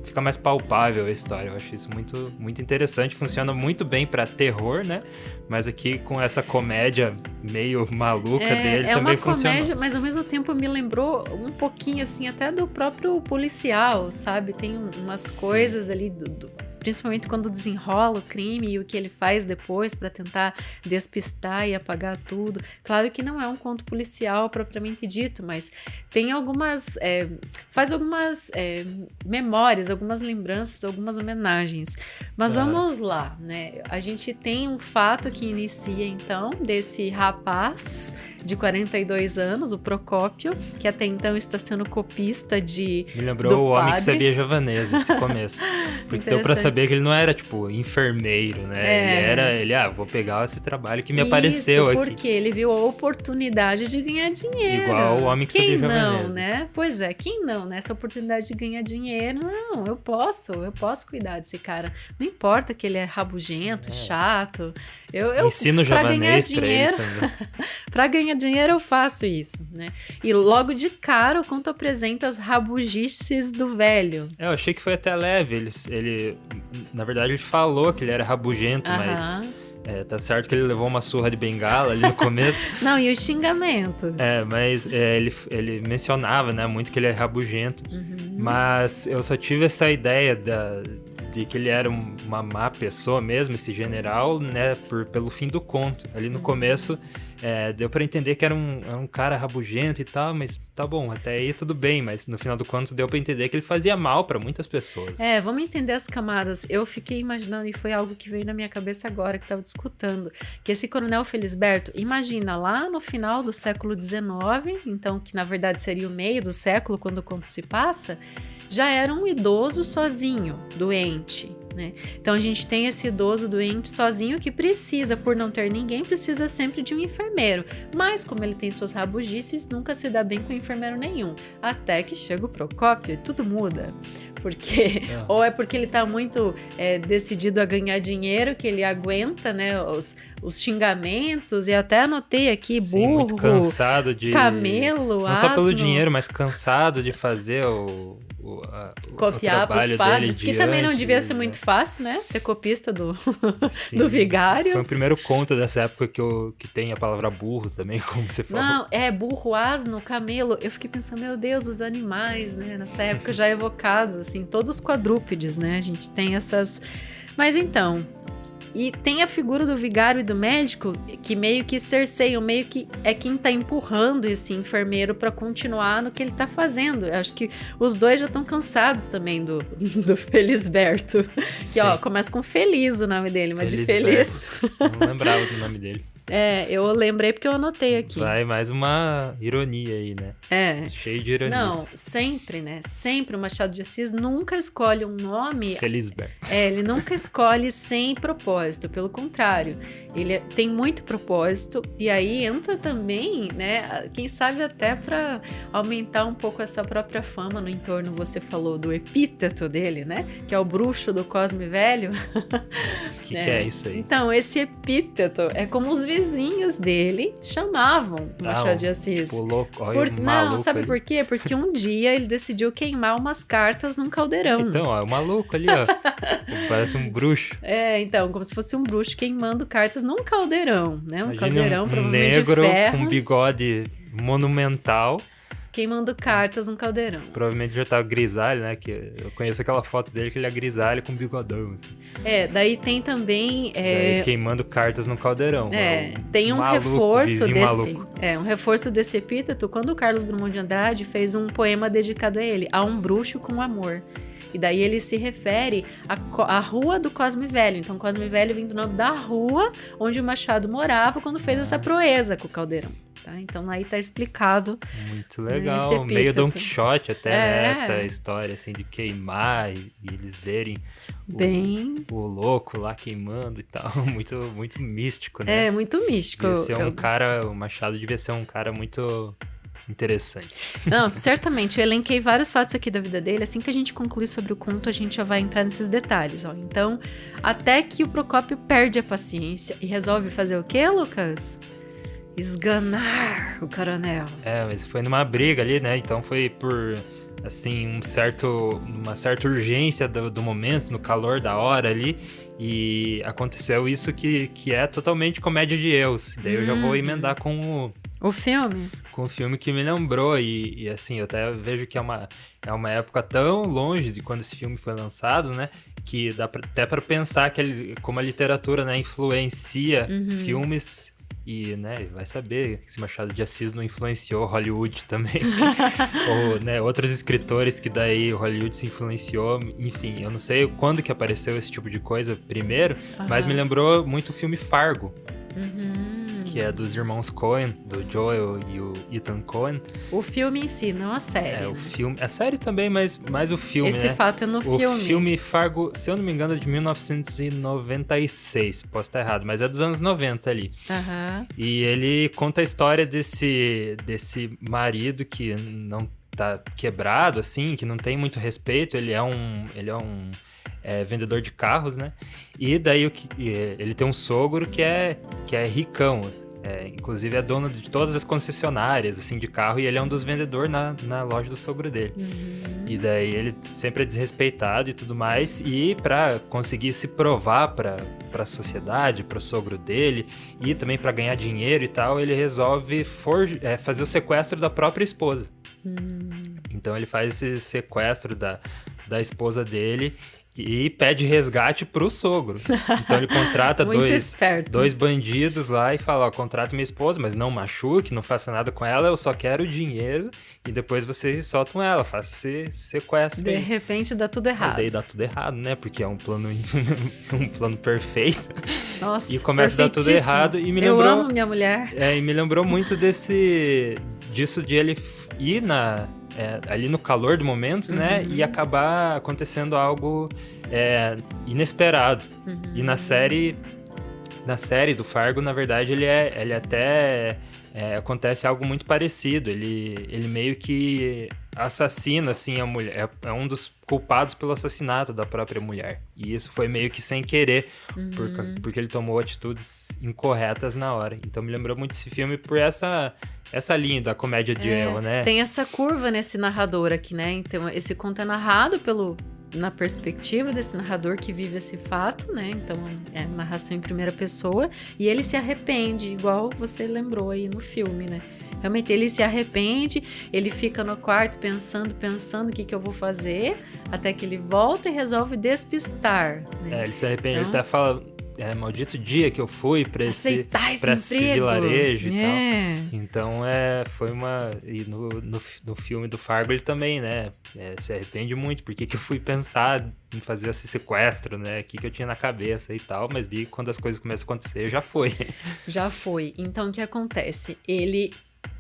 A: Fica mais palpável a história. Eu acho isso muito, muito interessante. Funciona muito bem pra terror, né? Mas aqui com essa comédia meio maluca dele também funciona. É uma comédia,
B: mas ao mesmo tempo me lembrou um pouquinho, assim, até do próprio policial, sabe? Tem umas coisas ali principalmente quando desenrola o crime e o que ele faz depois para tentar despistar e apagar tudo. Claro que não é um conto policial propriamente dito, mas tem faz algumas memórias, algumas lembranças, algumas homenagens. Mas vamos lá, né? A gente tem um fato que inicia, então, desse rapaz de 42 anos, o Procópio, que até então está sendo copista
A: Me lembrou o Homem que Sabia Javanês, esse começo. Porque deu pra saber que ele não era, tipo, enfermeiro, né? Ele vou pegar esse trabalho que me apareceu aqui.
B: Porque ele viu a oportunidade de ganhar dinheiro.
A: Igual o Homem que Sabia Javanês.
B: Quem não, né? Pois é, quem não, né? Essa oportunidade de ganhar dinheiro, não, eu posso cuidar desse cara. Não importa que ele é rabugento, chato. Eu
A: ensino javanês pra ele também.
B: Pra ganhar dinheiro eu faço isso, né? E logo de cara o conto apresenta as rabugices do velho.
A: Eu achei que foi até leve. Ele na verdade, ele falou que ele era rabugento, mas tá certo que ele levou uma surra de bengala ali no começo.
B: Não, e os xingamentos.
A: Mas ele mencionava, né, muito que ele é rabugento. Mas eu só tive essa ideia de que ele era uma má pessoa mesmo, esse general, né, pelo fim do conto. Ali no começo, deu pra entender que era um cara rabugento e tal, mas tá bom, até aí tudo bem, mas no final do conto deu pra entender que ele fazia mal pra muitas pessoas.
B: Vamos entender as camadas. Eu fiquei imaginando, e foi algo que veio na minha cabeça agora, que tava discutando, que esse Coronel Felisberto, imagina, lá no final do século XIX, então, que na verdade seria o meio do século, quando o conto se passa, já era um idoso sozinho, doente, né? Então a gente tem esse idoso doente sozinho que precisa, por não ter ninguém, precisa sempre de um enfermeiro. Mas como ele tem suas rabugices, nunca se dá bem com enfermeiro nenhum. Até que chega o Procópio e tudo muda. Porque, ou é porque ele tá muito decidido a ganhar dinheiro, que ele aguenta, né, os xingamentos, e até anotei aqui, burro,
A: muito cansado de...
B: camelo,
A: não
B: asno.
A: Só pelo dinheiro, mas cansado de fazer
B: copiar para os padres, que também não devia ser muito fácil, né? Ser copista do vigário.
A: Foi o primeiro conto dessa época que tem a palavra burro também, como você falou.
B: Não, burro, asno, camelo. Eu fiquei pensando, meu Deus, os animais, né? Nessa época já evocados, assim, todos quadrúpedes, né? A gente tem essas... Mas então... E tem a figura do vigário e do médico que meio que cerceiam, meio que é quem tá empurrando esse enfermeiro para continuar no que ele tá fazendo. Eu acho que os dois já estão cansados também do Felisberto. Que, começa com Feliz o nome dele, mas de feliz.
A: Não lembrava do nome dele.
B: Eu lembrei porque eu anotei aqui.
A: Vai mais uma ironia aí, né? Cheio de ironias.
B: Não, sempre, né? Sempre o Machado de Assis nunca escolhe um nome...
A: Felisberto.
B: Ele nunca escolhe sem propósito, pelo contrário. Ele tem muito propósito e aí entra também, né? Quem sabe até para aumentar um pouco essa própria fama no entorno, você falou do epíteto dele, né? Que é o bruxo do Cosme Velho.
A: O que é isso aí?
B: Então, esse epíteto é como os vizinhos dele chamavam Machado de Assis.
A: Tipo, louco, olha
B: sabe ali. Por quê? Porque um dia ele decidiu queimar umas cartas num caldeirão.
A: Então, o maluco ali, ó. Parece um bruxo.
B: Então, como se fosse um bruxo queimando cartas num caldeirão, né?
A: Imagina
B: caldeirão provavelmente
A: negro
B: de ferro.
A: com bigode monumental,
B: queimando cartas num caldeirão.
A: Provavelmente já tá grisalho, né? Que eu conheço aquela foto dele que ele é grisalho com bigodão, assim.
B: Daí tem também...
A: Daí queimando cartas no caldeirão.
B: Tem um
A: maluco,
B: reforço desse...
A: maluco.
B: Um reforço desse epíteto quando o Carlos Drummond de Andrade fez um poema dedicado a ele, a um bruxo com amor. E daí ele se refere à Rua do Cosme Velho. Então, Cosme Velho vem do nome da rua onde o Machado morava quando fez essa proeza com o caldeirão. Tá? Então, aí tá explicado.
A: Muito legal. Meio Don Quixote até, né? Essa história, assim, de queimar e eles verem o louco lá queimando e tal. Muito, muito místico, né?
B: Muito místico.
A: O Machado devia ser um cara muito... interessante.
B: Não, certamente. Eu elenquei vários fatos aqui da vida dele. Assim que a gente concluir sobre o conto, a gente já vai entrar nesses detalhes. Ó. Então, até que o Procópio perde a paciência e resolve fazer o quê, Lucas? Esganar o coronel.
A: Mas foi numa briga ali, né? Então foi por, assim, uma certa urgência do momento, no calor da hora ali. E aconteceu isso que é totalmente comédia de erros. Daí eu já vou emendar com
B: o filme?
A: Com o filme que me lembrou, e assim, eu até vejo que é uma época tão longe de quando esse filme foi lançado, né, que dá até para pensar que como a literatura, né, influencia filmes, e, né, vai saber se Machado de Assis não influenciou Hollywood também, ou, né, outros escritores que daí Hollywood se influenciou, enfim, eu não sei quando que apareceu esse tipo de coisa primeiro, mas me lembrou muito o filme Fargo. Que é dos irmãos Coen, do Joel e o Ethan Coen.
B: O filme em si, não a série.
A: O filme. A série também, mas mais o filme,
B: Esse fato é no filme.
A: O filme Fargo, se eu não me engano, é de 1996. Posso estar errado, mas é dos anos 90 ali. E ele conta a história desse marido que não tá quebrado, assim, que não tem muito respeito. Ele é um vendedor de carros, né? E daí ele tem um sogro que é ricão. Inclusive é dono de todas as concessionárias, assim, de carro, e ele é um dos vendedores na loja do sogro dele. E daí ele sempre é desrespeitado e tudo mais, e pra conseguir se provar pra sociedade, pro sogro dele, e também pra ganhar dinheiro e tal, ele resolve fazer o sequestro da própria esposa. Então ele faz esse sequestro da esposa dele e pede resgate pro sogro. Então ele contrata dois bandidos lá e fala, contrata minha esposa, mas não machuque, não faça nada com ela, eu só quero o dinheiro e depois vocês soltam ela, faça esse sequestro.
B: De repente dá tudo errado.
A: Mas daí dá tudo errado, né? Porque é um plano perfeito.
B: Nossa,
A: e começa a dar tudo errado. E me lembrou,
B: eu amo minha mulher.
A: E me lembrou muito disso de ele ir ali no calor do momento, né? E acabar acontecendo algo inesperado. E na série do Fargo, na verdade, ele até acontece algo muito parecido. Ele meio que assassina, assim, a mulher. É um dos culpados pelo assassinato da própria mulher. E isso foi meio que sem querer, porque ele tomou atitudes incorretas na hora. Então me lembrou muito esse filme por essa linha da comédia de erro, né?
B: Tem essa curva nesse narrador aqui, né? Então esse conto é narrado na perspectiva desse narrador que vive esse fato, né? Então é narração em primeira pessoa, e ele se arrepende, igual você lembrou aí no filme, né? Realmente ele se arrepende, ele fica no quarto pensando o que eu vou fazer, até que ele volta e resolve despistar, né?
A: Ele se arrepende, ele até fala, maldito dia que eu fui pra esse vilarejo e tal. Então foi uma... E no filme do Fargo ele também, né? Se arrepende muito, porque que eu fui pensar em fazer esse sequestro, né? O que eu tinha na cabeça e tal, mas daí quando as coisas começam a acontecer, já foi. Já foi.
B: Então o que acontece? Ele...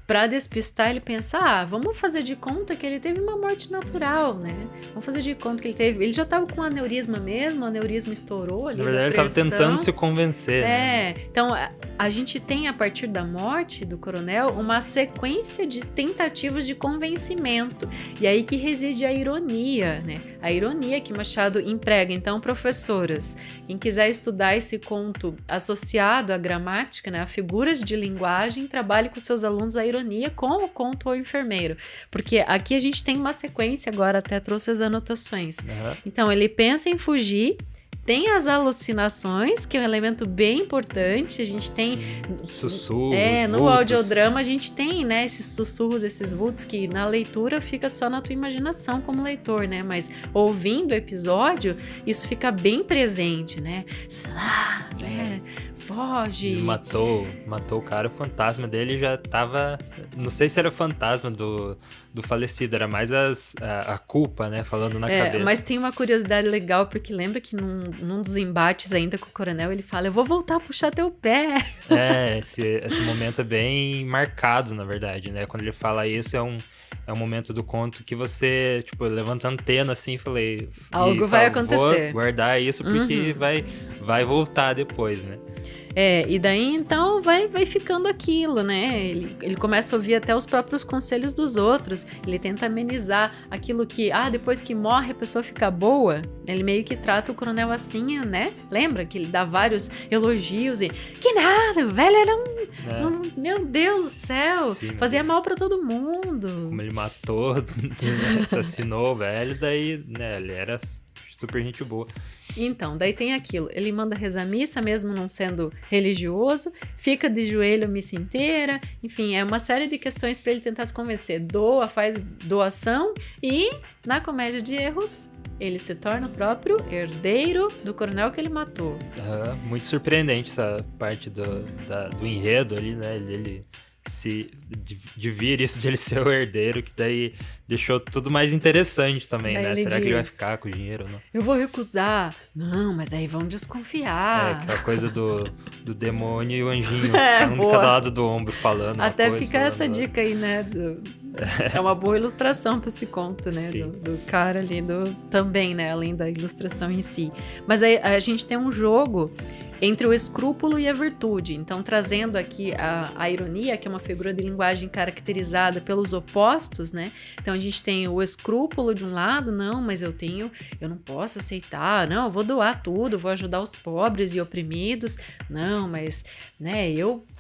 B: Pra despistar, ele pensa, vamos fazer de conta que ele teve uma morte natural, né? Vamos fazer de conta que ele teve... Ele já tava com aneurisma mesmo, o aneurisma estourou ali.
A: Na verdade, ele tava tentando se convencer, né?
B: Então, a gente tem, a partir da morte do coronel, uma sequência de tentativas de convencimento. E aí que reside a ironia, né? A ironia que Machado emprega. Então, professoras, quem quiser estudar esse conto associado à gramática, né, a figuras de linguagem, trabalhe com seus alunos a ironia com o conto O Enfermeiro, porque aqui a gente tem uma sequência, agora até trouxe as anotações. Então ele pensa em fugir, Tem as alucinações, que é um elemento bem importante. A gente tem...
A: sussurros,
B: no
A: vultos.
B: audiodrama a gente tem, né, esses sussurros, esses vultos, que na leitura fica só na tua imaginação como leitor, né? Mas ouvindo o episódio, isso fica bem presente, né? Foge.
A: Ele matou o cara, o fantasma dele já tava... Não sei se era o fantasma do falecido, era mais a culpa, né, falando na cabeça.
B: Mas tem uma curiosidade legal, porque lembra que num dos embates ainda com o coronel, ele fala, eu vou voltar a puxar teu pé.
A: Esse momento é bem marcado, na verdade, né? Quando ele fala isso, é um momento do conto que você, tipo, levanta a antena assim, falei...
B: Algo vai acontecer.
A: Vou guardar isso porque vai voltar depois, né?
B: E daí então vai ficando aquilo, né? Ele começa a ouvir até os próprios conselhos dos outros. Ele tenta amenizar aquilo que, depois que morre a pessoa fica boa. Ele meio que trata o coronel assim, né? Lembra que ele dá vários elogios e... Que nada, o velho era meu Deus do céu!
A: Sim,
B: fazia mal pra todo mundo.
A: Como ele matou, assassinou o velho, daí, né, ele era super gente boa.
B: Então, daí tem aquilo, ele manda rezar missa, mesmo não sendo religioso, fica de joelho a missa inteira, enfim, é uma série de questões para ele tentar se convencer. Faz doação e, na comédia de erros, ele se torna o próprio herdeiro do coronel que ele matou.
A: Muito surpreendente essa parte do enredo ali, né, ele de vir isso de ele ser o herdeiro, que daí deixou tudo mais interessante também,
B: daí
A: né? Será
B: diz,
A: que ele vai ficar com o dinheiro ou não?
B: Eu vou recusar. Não, mas aí vão desconfiar.
A: Aquela coisa do demônio e o anjinho, um de cada lado do ombro falando.
B: Até fica essa dica aí, né? É uma boa ilustração para esse conto, né? Do cara ali, também, né? Além da ilustração em si. Mas aí a gente tem um jogo entre o escrúpulo e a virtude. Então, trazendo aqui a ironia, que é uma figura de linguagem caracterizada pelos opostos, né? Então, a gente tem o escrúpulo de um lado, não, mas eu não posso aceitar, não, eu vou doar tudo, vou ajudar os pobres e oprimidos, não, mas, né,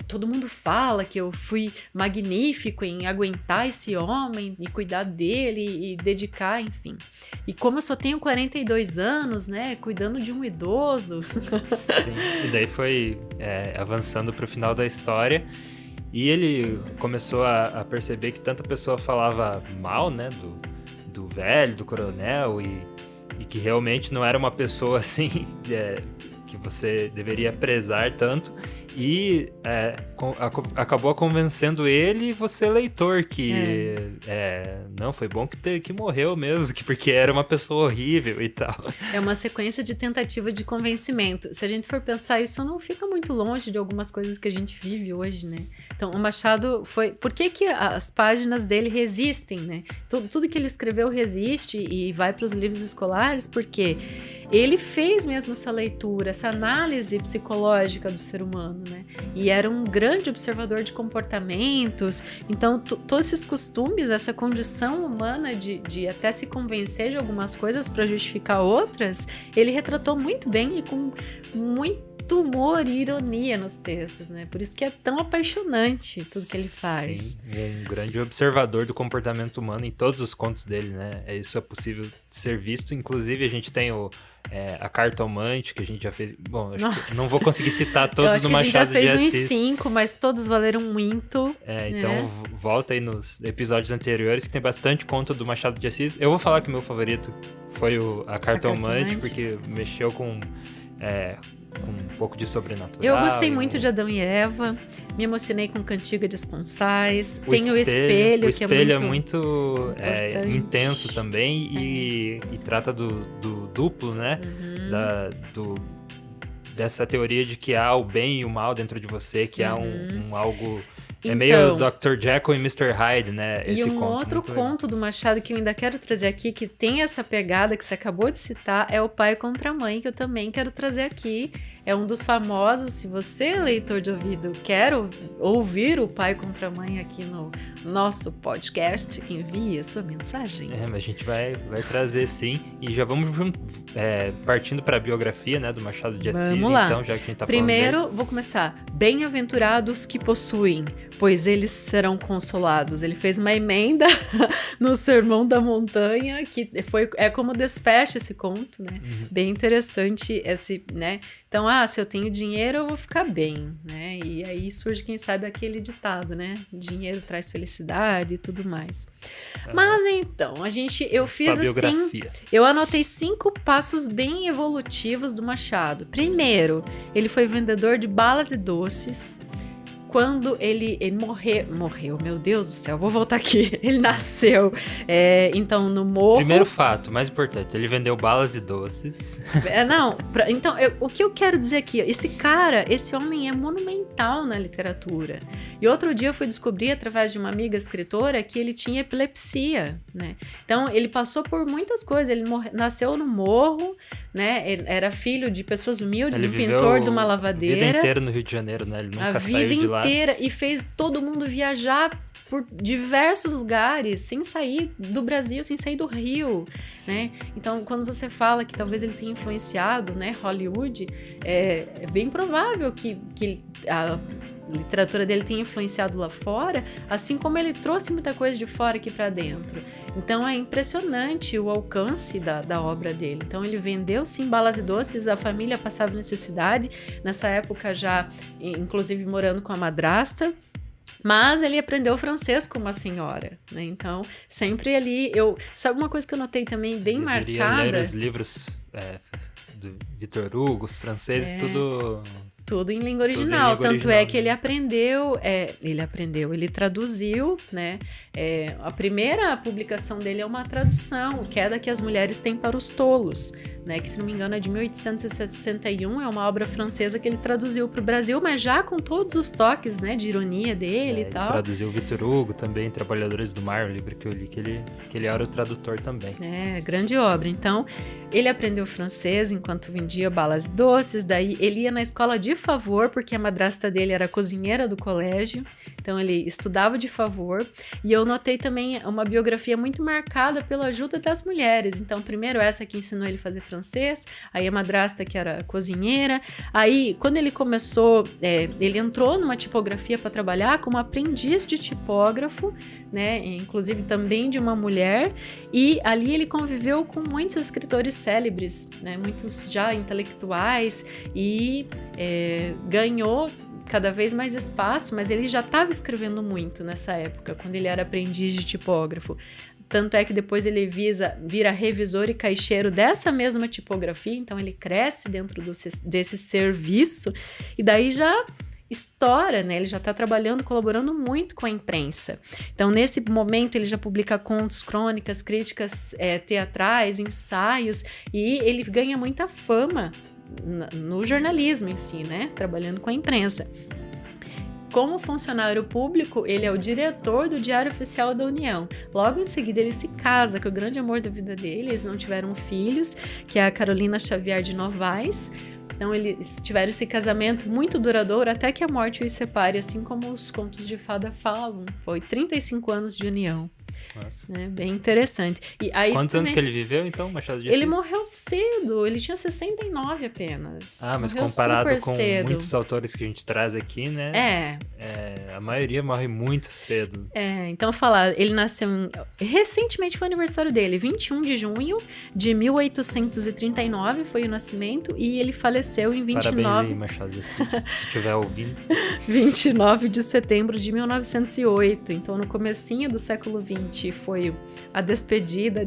B: todo mundo fala que eu fui magnífico em aguentar esse homem e cuidar dele e dedicar, enfim. E como eu só tenho 42 anos, né, cuidando de um idoso...
A: Sim. E daí foi avançando pro final da história e ele começou a perceber que tanta pessoa falava mal, né, do velho, do coronel e que realmente não era uma pessoa assim que você deveria prezar tanto e acabou convencendo ele e você, leitor, que não, foi bom que morreu mesmo, porque era uma pessoa horrível e tal.
B: É uma sequência de tentativa de convencimento. Se a gente for pensar, isso não fica muito longe de algumas coisas que a gente vive hoje, né? Então, o Machado foi... Por que as páginas dele resistem, né? Tudo que ele escreveu resiste e vai para os livros escolares, porque ele fez mesmo essa leitura, essa análise psicológica do ser humano, né? E era um grande observador de comportamentos. Então, todos esses costumes, essa condição humana de até se convencer de algumas coisas para justificar outras, ele retratou muito bem e com muito humor e ironia nos textos, né? Por isso que é tão apaixonante tudo que ele faz.
A: Sim, um grande observador do comportamento humano em todos os contos dele, né? Isso é possível ser visto. Inclusive, a gente tem a Cartomante, que a gente já fez... Bom, acho que não vou conseguir citar todos no Machado de Assis.
B: A gente já fez uns 5, mas todos valeram muito.
A: Então volta aí nos episódios anteriores, que tem bastante conto do Machado de Assis. Eu vou falar que o meu favorito foi a Cartomante, porque mexeu com um pouco de sobrenatural.
B: Eu gostei muito de Adão e Eva, me emocionei com Cantiga de Esponsais, tem o Espelho, que
A: é muito intenso também e trata do duplo, né? Dessa teoria de que há o bem e o mal dentro de você, que há um algo... É meio Dr. Jekyll e Mr. Hyde, né? Esse
B: outro conto do Machado que eu ainda quero trazer aqui, que tem essa pegada que você acabou de citar, é O Pai contra a Mãe, que eu também quero trazer aqui. É um dos famosos. Se você, leitor de ouvido, quer ouvir O Pai contra a Mãe aqui no nosso podcast, envie a sua mensagem.
A: Mas a gente vai trazer sim. E já vamos partindo para a biografia, né, do Machado de Assis.
B: Vamos lá.
A: Então, já que a gente tá
B: Primeiro, vou começar. Bem-aventurados que possuem pois eles serão consolados. Ele fez uma emenda no Sermão da Montanha, que é como desfecha esse conto, né? Bem interessante esse, né? Então, se eu tenho dinheiro, eu vou ficar bem, né? E aí surge, quem sabe, aquele ditado, né? Dinheiro traz felicidade e tudo mais. Mas então, eu fiz assim, eu anotei 5 passos bem evolutivos do Machado. Primeiro, ele foi vendedor de balas e doces. Quando ele morreu, meu Deus do céu, vou voltar aqui. Ele nasceu, então, no morro.
A: Primeiro fato, mais importante, ele vendeu balas e doces.
B: Então, o que eu quero dizer aqui, esse homem é monumental na literatura. E outro dia eu fui descobrir, através de uma amiga escritora, que ele tinha epilepsia, né? Então, ele passou por muitas coisas, ele nasceu no morro, né? Ele era filho de pessoas humildes, um pintor de uma lavadeira.
A: A vida inteira no Rio de Janeiro, né? Ele nunca saiu de lá.
B: E fez todo mundo viajar por diversos lugares, sem sair do Brasil, sem sair do Rio, né? Então, quando você fala que talvez ele tenha influenciado, né, Hollywood, é bem provável que a literatura dele tenha influenciado lá fora, assim como ele trouxe muita coisa de fora aqui para dentro. Então, é impressionante o alcance da obra dele. Então, ele vendeu, sim, balas e doces, a família passava necessidade, nessa época já, inclusive, morando com a madrasta, mas ele aprendeu francês com uma senhora, né? Então, sempre ali, sabe uma coisa que eu notei também bem marcada?
A: Ler os livros do Victor Hugo, os franceses,
B: tudo em língua original, tanto é que ele aprendeu, ele traduziu, né? A primeira publicação dele é uma tradução, Queda que as Mulheres Têm para os Tolos, né? Que, se não me engano, é de 1861, é uma obra francesa que ele traduziu para o Brasil, mas já com todos os toques, né, de ironia dele e tal.
A: Ele traduziu Victor Hugo também, Trabalhadores do Mar, o livro que eu li, que ele era o tradutor também.
B: Grande obra. Então, ele aprendeu francês enquanto vendia balas e doces, daí ele ia na escola de favor, porque a madrasta dele era cozinheira do colégio, então ele estudava de favor, e eu notei também uma biografia muito marcada pela ajuda das mulheres. Então, primeiro essa que ensinou ele a fazer francês, aí a madrasta que era cozinheira, aí quando ele começou, ele entrou numa tipografia para trabalhar como aprendiz de tipógrafo, né, inclusive também de uma mulher, e ali ele conviveu com muitos escritores célebres, né, muitos já intelectuais, e ganhou cada vez mais espaço, mas ele já estava escrevendo muito nessa época, quando ele era aprendiz de tipógrafo. Tanto é que depois ele vira revisor e caixeiro dessa mesma tipografia, então ele cresce dentro desse serviço, e daí já estoura, né? Ele já está trabalhando, colaborando muito com a imprensa. Então, nesse momento, ele já publica contos, crônicas, críticas teatrais, ensaios, e ele ganha muita fama no jornalismo em si, né? Trabalhando com a imprensa. Como funcionário público, ele é o diretor do Diário Oficial da União. Logo em seguida, ele se casa com o grande amor da vida dele. Eles não tiveram filhos, que é a Carolina Xavier de Novaes. Então, eles tiveram esse casamento muito duradouro até que a morte os separe, assim como os contos de fada falam. Foi 35 anos de união.
A: Nossa.
B: Bem interessante. E aí,
A: quantos anos que ele viveu, então, Machado de Assis?
B: Ele morreu cedo, ele tinha 69 apenas.
A: Mas
B: morreu
A: comparado com
B: cedo.
A: Muitos autores que a gente traz aqui, né? A maioria morre muito cedo.
B: Então falar, ele nasceu recentemente foi o aniversário dele, 21 de junho de 1839 foi o nascimento, e ele faleceu em 29...
A: Parabéns aí, Machado de Assis, se estiver ouvindo.
B: 29 de setembro de 1908, então no comecinho do século XX foi a despedida,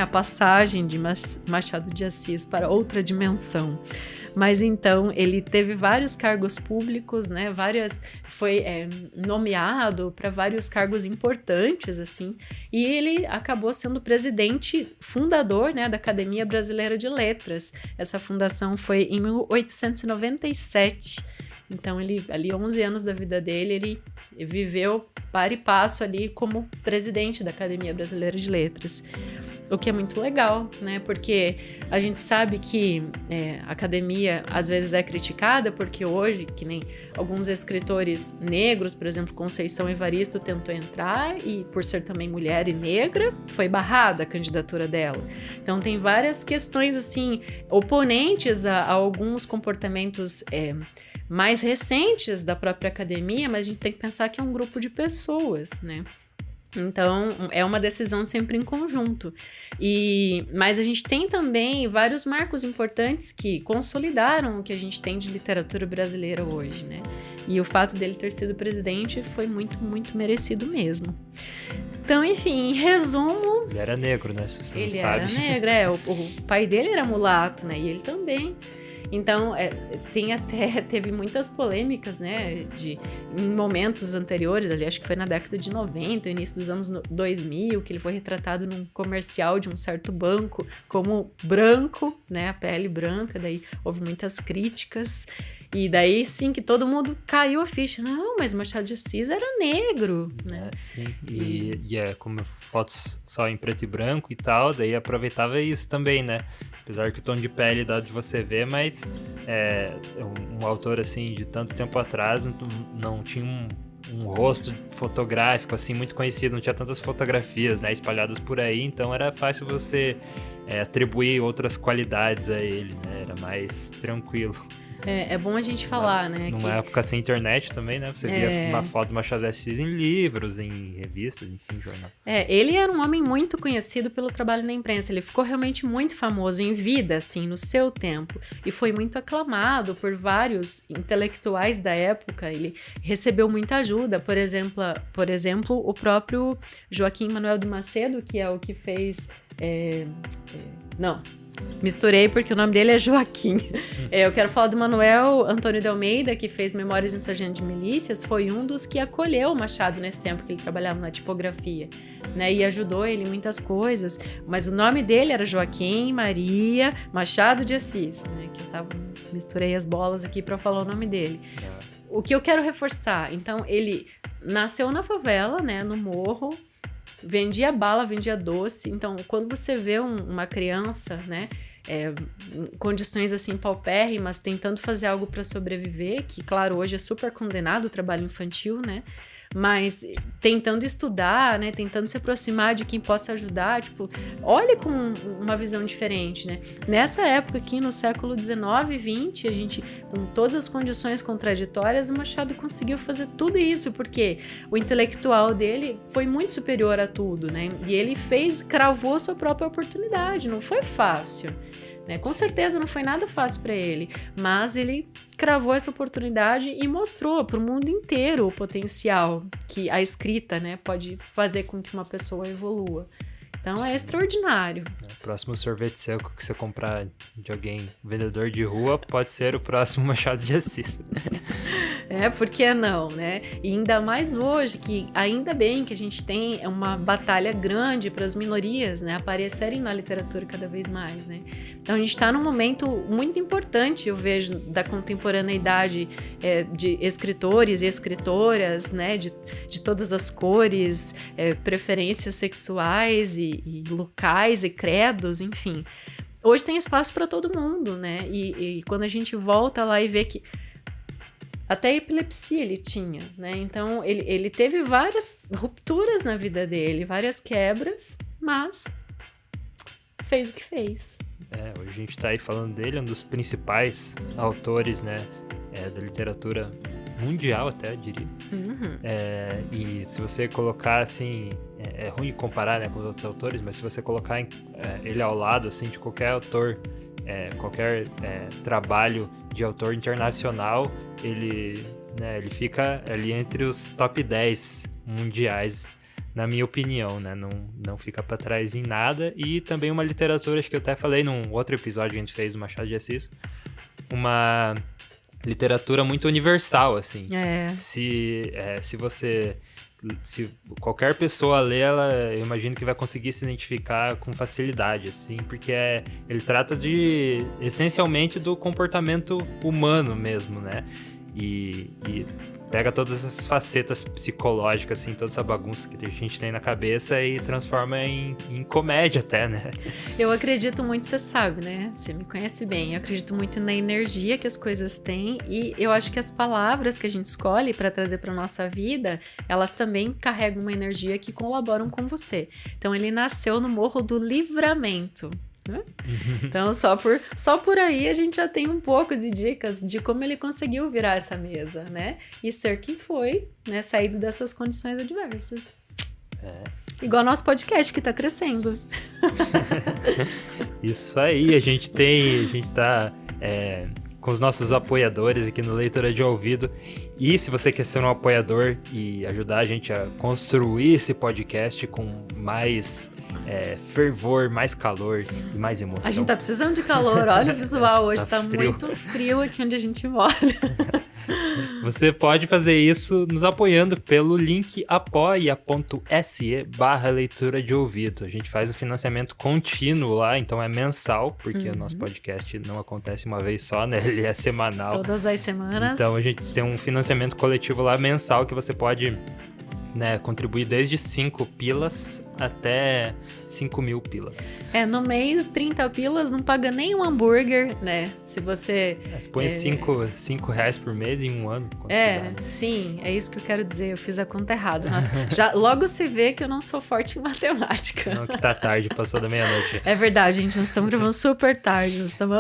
B: a passagem de Machado de Assis para outra dimensão. Mas então ele teve vários cargos públicos, né? Foi nomeado para vários cargos importantes, assim, e ele acabou sendo presidente fundador, né, da Academia Brasileira de Letras. Essa fundação foi em 1897. Então, ele, ali 11 anos da vida dele, ele viveu par e passo ali como presidente da Academia Brasileira de Letras. O que é muito legal, né? Porque a gente sabe que a academia às vezes é criticada, porque hoje, que nem alguns escritores negros, por exemplo, Conceição Evaristo tentou entrar e, por ser também mulher e negra, foi barrada a candidatura dela. Então tem várias questões, assim, oponentes a alguns comportamentos mais recentes da própria academia, mas a gente tem que pensar que é um grupo de pessoas, né? Então, é uma decisão sempre em conjunto. Mas a gente tem também vários marcos importantes que consolidaram o que a gente tem de literatura brasileira hoje, né? E o fato dele ter sido presidente foi muito, muito merecido mesmo. Então, enfim, em resumo...
A: Ele era negro, né? Se você não sabe.
B: Ele era negro, o pai dele era mulato, né? E ele também... Então, teve muitas polêmicas, né, em momentos anteriores, ali, acho que foi na década de 90, início dos anos 2000, que ele foi retratado num comercial de um certo banco como branco, né, a pele branca, daí houve muitas críticas, e daí sim que todo mundo caiu a ficha, não, mas Machado de Assis era negro, né.
A: Sim, e como fotos só em preto e branco e tal, daí aproveitava isso também, né. Apesar que o tom de pele dá de você ver, mas um autor assim de tanto tempo atrás não tinha um rosto fotográfico assim muito conhecido, não tinha tantas fotografias, né, espalhadas por aí, então era fácil você atribuir outras qualidades a ele, né, era mais tranquilo.
B: É bom a gente falar, né?
A: Numa época sem internet também, né? Você via uma foto do Machado de Assis em livros, em revistas, enfim, jornal.
B: Ele era um homem muito conhecido pelo trabalho na imprensa. Ele ficou realmente muito famoso em vida, assim, no seu tempo. E foi muito aclamado por vários intelectuais da época. Ele recebeu muita ajuda. Por exemplo, o próprio Joaquim Manuel de Macedo, que é o que fez... Misturei porque o nome dele é Joaquim. Eu quero falar do Manuel Antônio de Almeida, que fez Memórias de um Sargento de Milícias, foi um dos que acolheu o Machado nesse tempo que ele trabalhava na tipografia, né, e ajudou ele em muitas coisas, mas o nome dele era Joaquim Maria Machado de Assis, né, que misturei as bolas aqui para falar o nome dele. O que eu quero reforçar, então, ele nasceu na favela, né, no morro, vendia bala, vendia doce. Então, quando você vê uma criança, né, em condições assim paupérrimas, tentando fazer algo para sobreviver, que, claro, hoje é super condenado o trabalho infantil, né, mas tentando estudar, né, tentando se aproximar de quem possa ajudar, tipo, olhe com uma visão diferente, né. Nessa época aqui, no século XIX e XX, a gente, com todas as condições contraditórias, o Machado conseguiu fazer tudo isso, porque o intelectual dele foi muito superior a tudo, né, e ele cravou sua própria oportunidade, não foi fácil, né, com certeza não foi nada fácil para ele, mas ele cravou essa oportunidade e mostrou para o mundo inteiro o potencial que a escrita, né, pode fazer com que uma pessoa evolua. Então é extraordinário.
A: O próximo sorvete seco que você comprar de alguém, vendedor de rua, pode ser o próximo Machado de Assis.
B: Por que não, né? E ainda mais hoje, que ainda bem que a gente tem uma batalha grande para as minorias, né, aparecerem na literatura cada vez mais, né? Então a gente está num momento muito importante, eu vejo, da contemporaneidade de escritores e escritoras, né, de todas as cores, preferências sexuais e locais e credos, enfim. Hoje tem espaço para todo mundo, né? E quando a gente volta lá e vê que até epilepsia ele tinha, né? Então ele teve várias rupturas na vida dele, várias quebras, mas fez o que fez.
A: Hoje a gente tá aí falando dele, um dos principais autores, né, da literatura mundial até, eu diria.
B: Uhum.
A: E se você colocar, assim, é ruim comparar, né, com os outros autores, mas se você colocar ele ao lado, assim, de qualquer autor, qualquer trabalho de autor internacional, ele fica ali entre os top 10 mundiais, na minha opinião, né? Não fica pra trás em nada. E também uma literatura, acho que eu até falei num outro episódio que a gente fez do Machado de Assis, uma literatura muito universal, assim. Se qualquer pessoa ler ela, eu imagino que vai conseguir se identificar com facilidade, assim, porque ele trata essencialmente do comportamento humano mesmo, né? e pega todas essas facetas psicológicas, assim, toda essa bagunça que a gente tem na cabeça e transforma em comédia até, né?
B: Eu acredito muito, você sabe, né? Você me conhece bem. Eu acredito muito na energia que as coisas têm e eu acho que as palavras que a gente escolhe para trazer para nossa vida, elas também carregam uma energia que colaboram com você. Então ele nasceu no Morro do Livramento. Então só por aí a gente já tem um pouco de dicas de como ele conseguiu virar essa mesa, né? E ser quem foi, né? Saído dessas condições adversas. Igual nosso podcast que tá crescendo.
A: Isso aí, a gente tá com os nossos apoiadores aqui no Leitura de Ouvido. E se você quer ser um apoiador e ajudar a gente a construir esse podcast com mais fervor, mais calor e mais emoção.
B: A gente tá precisando de calor, olha o visual hoje, tá
A: frio.
B: muito frio aqui onde a gente mora.
A: Você pode fazer isso nos apoiando pelo link apoia.se/leitura de ouvido. A gente faz o financiamento contínuo lá, então é mensal, porque o nosso podcast não acontece uma vez só, né? Ele é semanal.
B: Todas as semanas.
A: Então a gente tem um financiamento coletivo lá mensal que você pode, né, contribuir desde 5 pilas até 5.000 pilas.
B: No mês, 30 pilas não paga nem um hambúrguer, né? Se você...
A: Você põe 5 reais por mês em um ano.
B: Sim, é isso que eu quero dizer. Eu fiz a conta errada. Nossa, já logo se vê que eu não sou forte em matemática.
A: Não, que tá tarde, passou da meia-noite.
B: É verdade, gente. Nós estamos gravando super tarde. Nós estamos...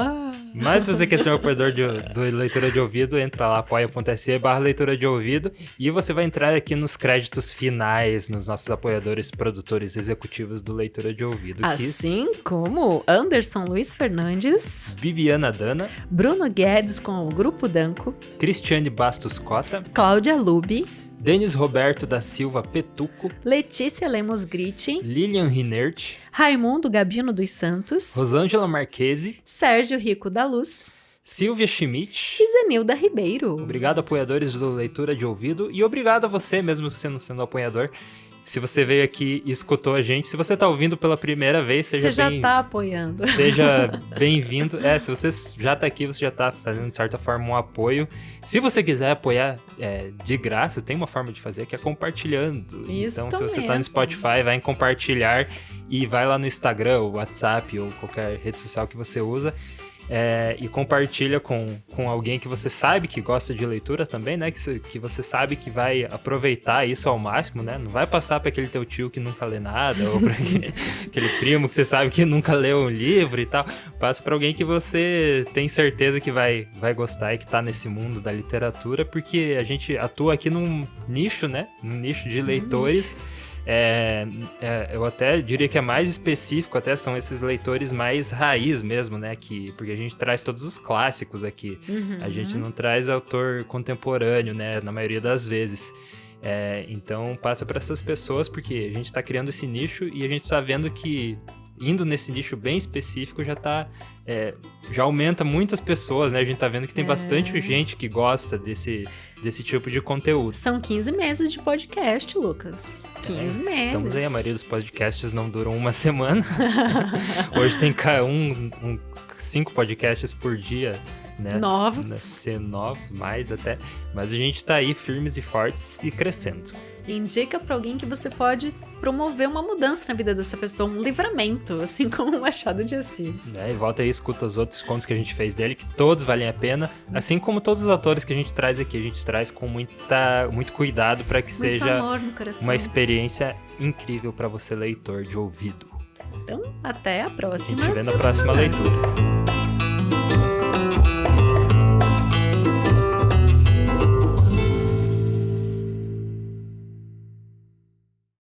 A: Mas se você quer ser um apoiador do Leitura de Ouvido, entra lá, apoia.se/leitura de ouvido, e você vai entrar aqui nos créditos finais, nos nossos apoiadores, produtores executivos do Leitura de Ouvido.
B: Assim como Anderson Luiz Fernandes,
A: Bibiana Dana,
B: Bruno Guedes com o Grupo Danco,
A: Cristiane Bastos Cota,
B: Cláudia Lubi,
A: Denis Roberto da Silva Petuco,
B: Letícia Lemos Gritti,
A: Lilian Rinert,
B: Raimundo Gabino dos Santos,
A: Rosângela Marquesi,
B: Sérgio Rico da Luz,
A: Silvia Schmidt
B: e Zenilda Ribeiro.
A: Obrigado, apoiadores do Leitura de Ouvido, e obrigado a você, mesmo você não sendo apoiador. Se você veio aqui e escutou a gente, se você tá ouvindo pela primeira vez,
B: você já tá apoiando.
A: Seja bem-vindo. Se você já tá aqui, você já tá fazendo, de certa forma, um apoio. Se você quiser apoiar de graça, tem uma forma de fazer que é compartilhando.
B: Isso
A: então, se você
B: mesmo.
A: tá no Spotify, vai em compartilhar e vai lá no Instagram, ou WhatsApp, ou qualquer rede social que você usa. E compartilha com alguém que você sabe que gosta de leitura também, né? Que você sabe que vai aproveitar isso ao máximo, né? Não vai passar para aquele teu tio que nunca lê nada, ou para aquele primo que você sabe que nunca leu um livro e tal. Passa para alguém que você tem certeza que vai gostar e que tá nesse mundo da literatura, porque a gente atua aqui num nicho, né? Num nicho de leitores. Eu até diria que é mais específico, até são esses leitores mais raiz mesmo, né? Porque a gente traz todos os clássicos aqui. A gente não traz autor contemporâneo, né? Na maioria das vezes. Então passa para essas pessoas, porque a gente tá criando esse nicho e a gente tá vendo que indo nesse nicho bem específico já aumenta muitas pessoas, né? A gente tá vendo que tem bastante gente que gosta desse tipo de conteúdo.
B: São 15 meses de podcast, Lucas. 15 meses.
A: Estamos aí, a maioria dos podcasts não duram uma semana. Hoje tem 5 podcasts por dia, né?
B: Novos.
A: Ser novos, mais até. Mas a gente tá aí firmes e fortes e crescendo.
B: Indica pra alguém que você pode promover uma mudança na vida dessa pessoa, um livramento, assim como o Machado de Assis.
A: E volta aí e escuta os outros contos que a gente fez dele, que todos valem a pena, assim como todos os autores que a gente traz aqui. A gente traz com muito cuidado para que seja
B: amor no coração.
A: Uma experiência incrível para você, leitor de ouvido.
B: Então, até a próxima.
A: A gente vê na próxima leitura.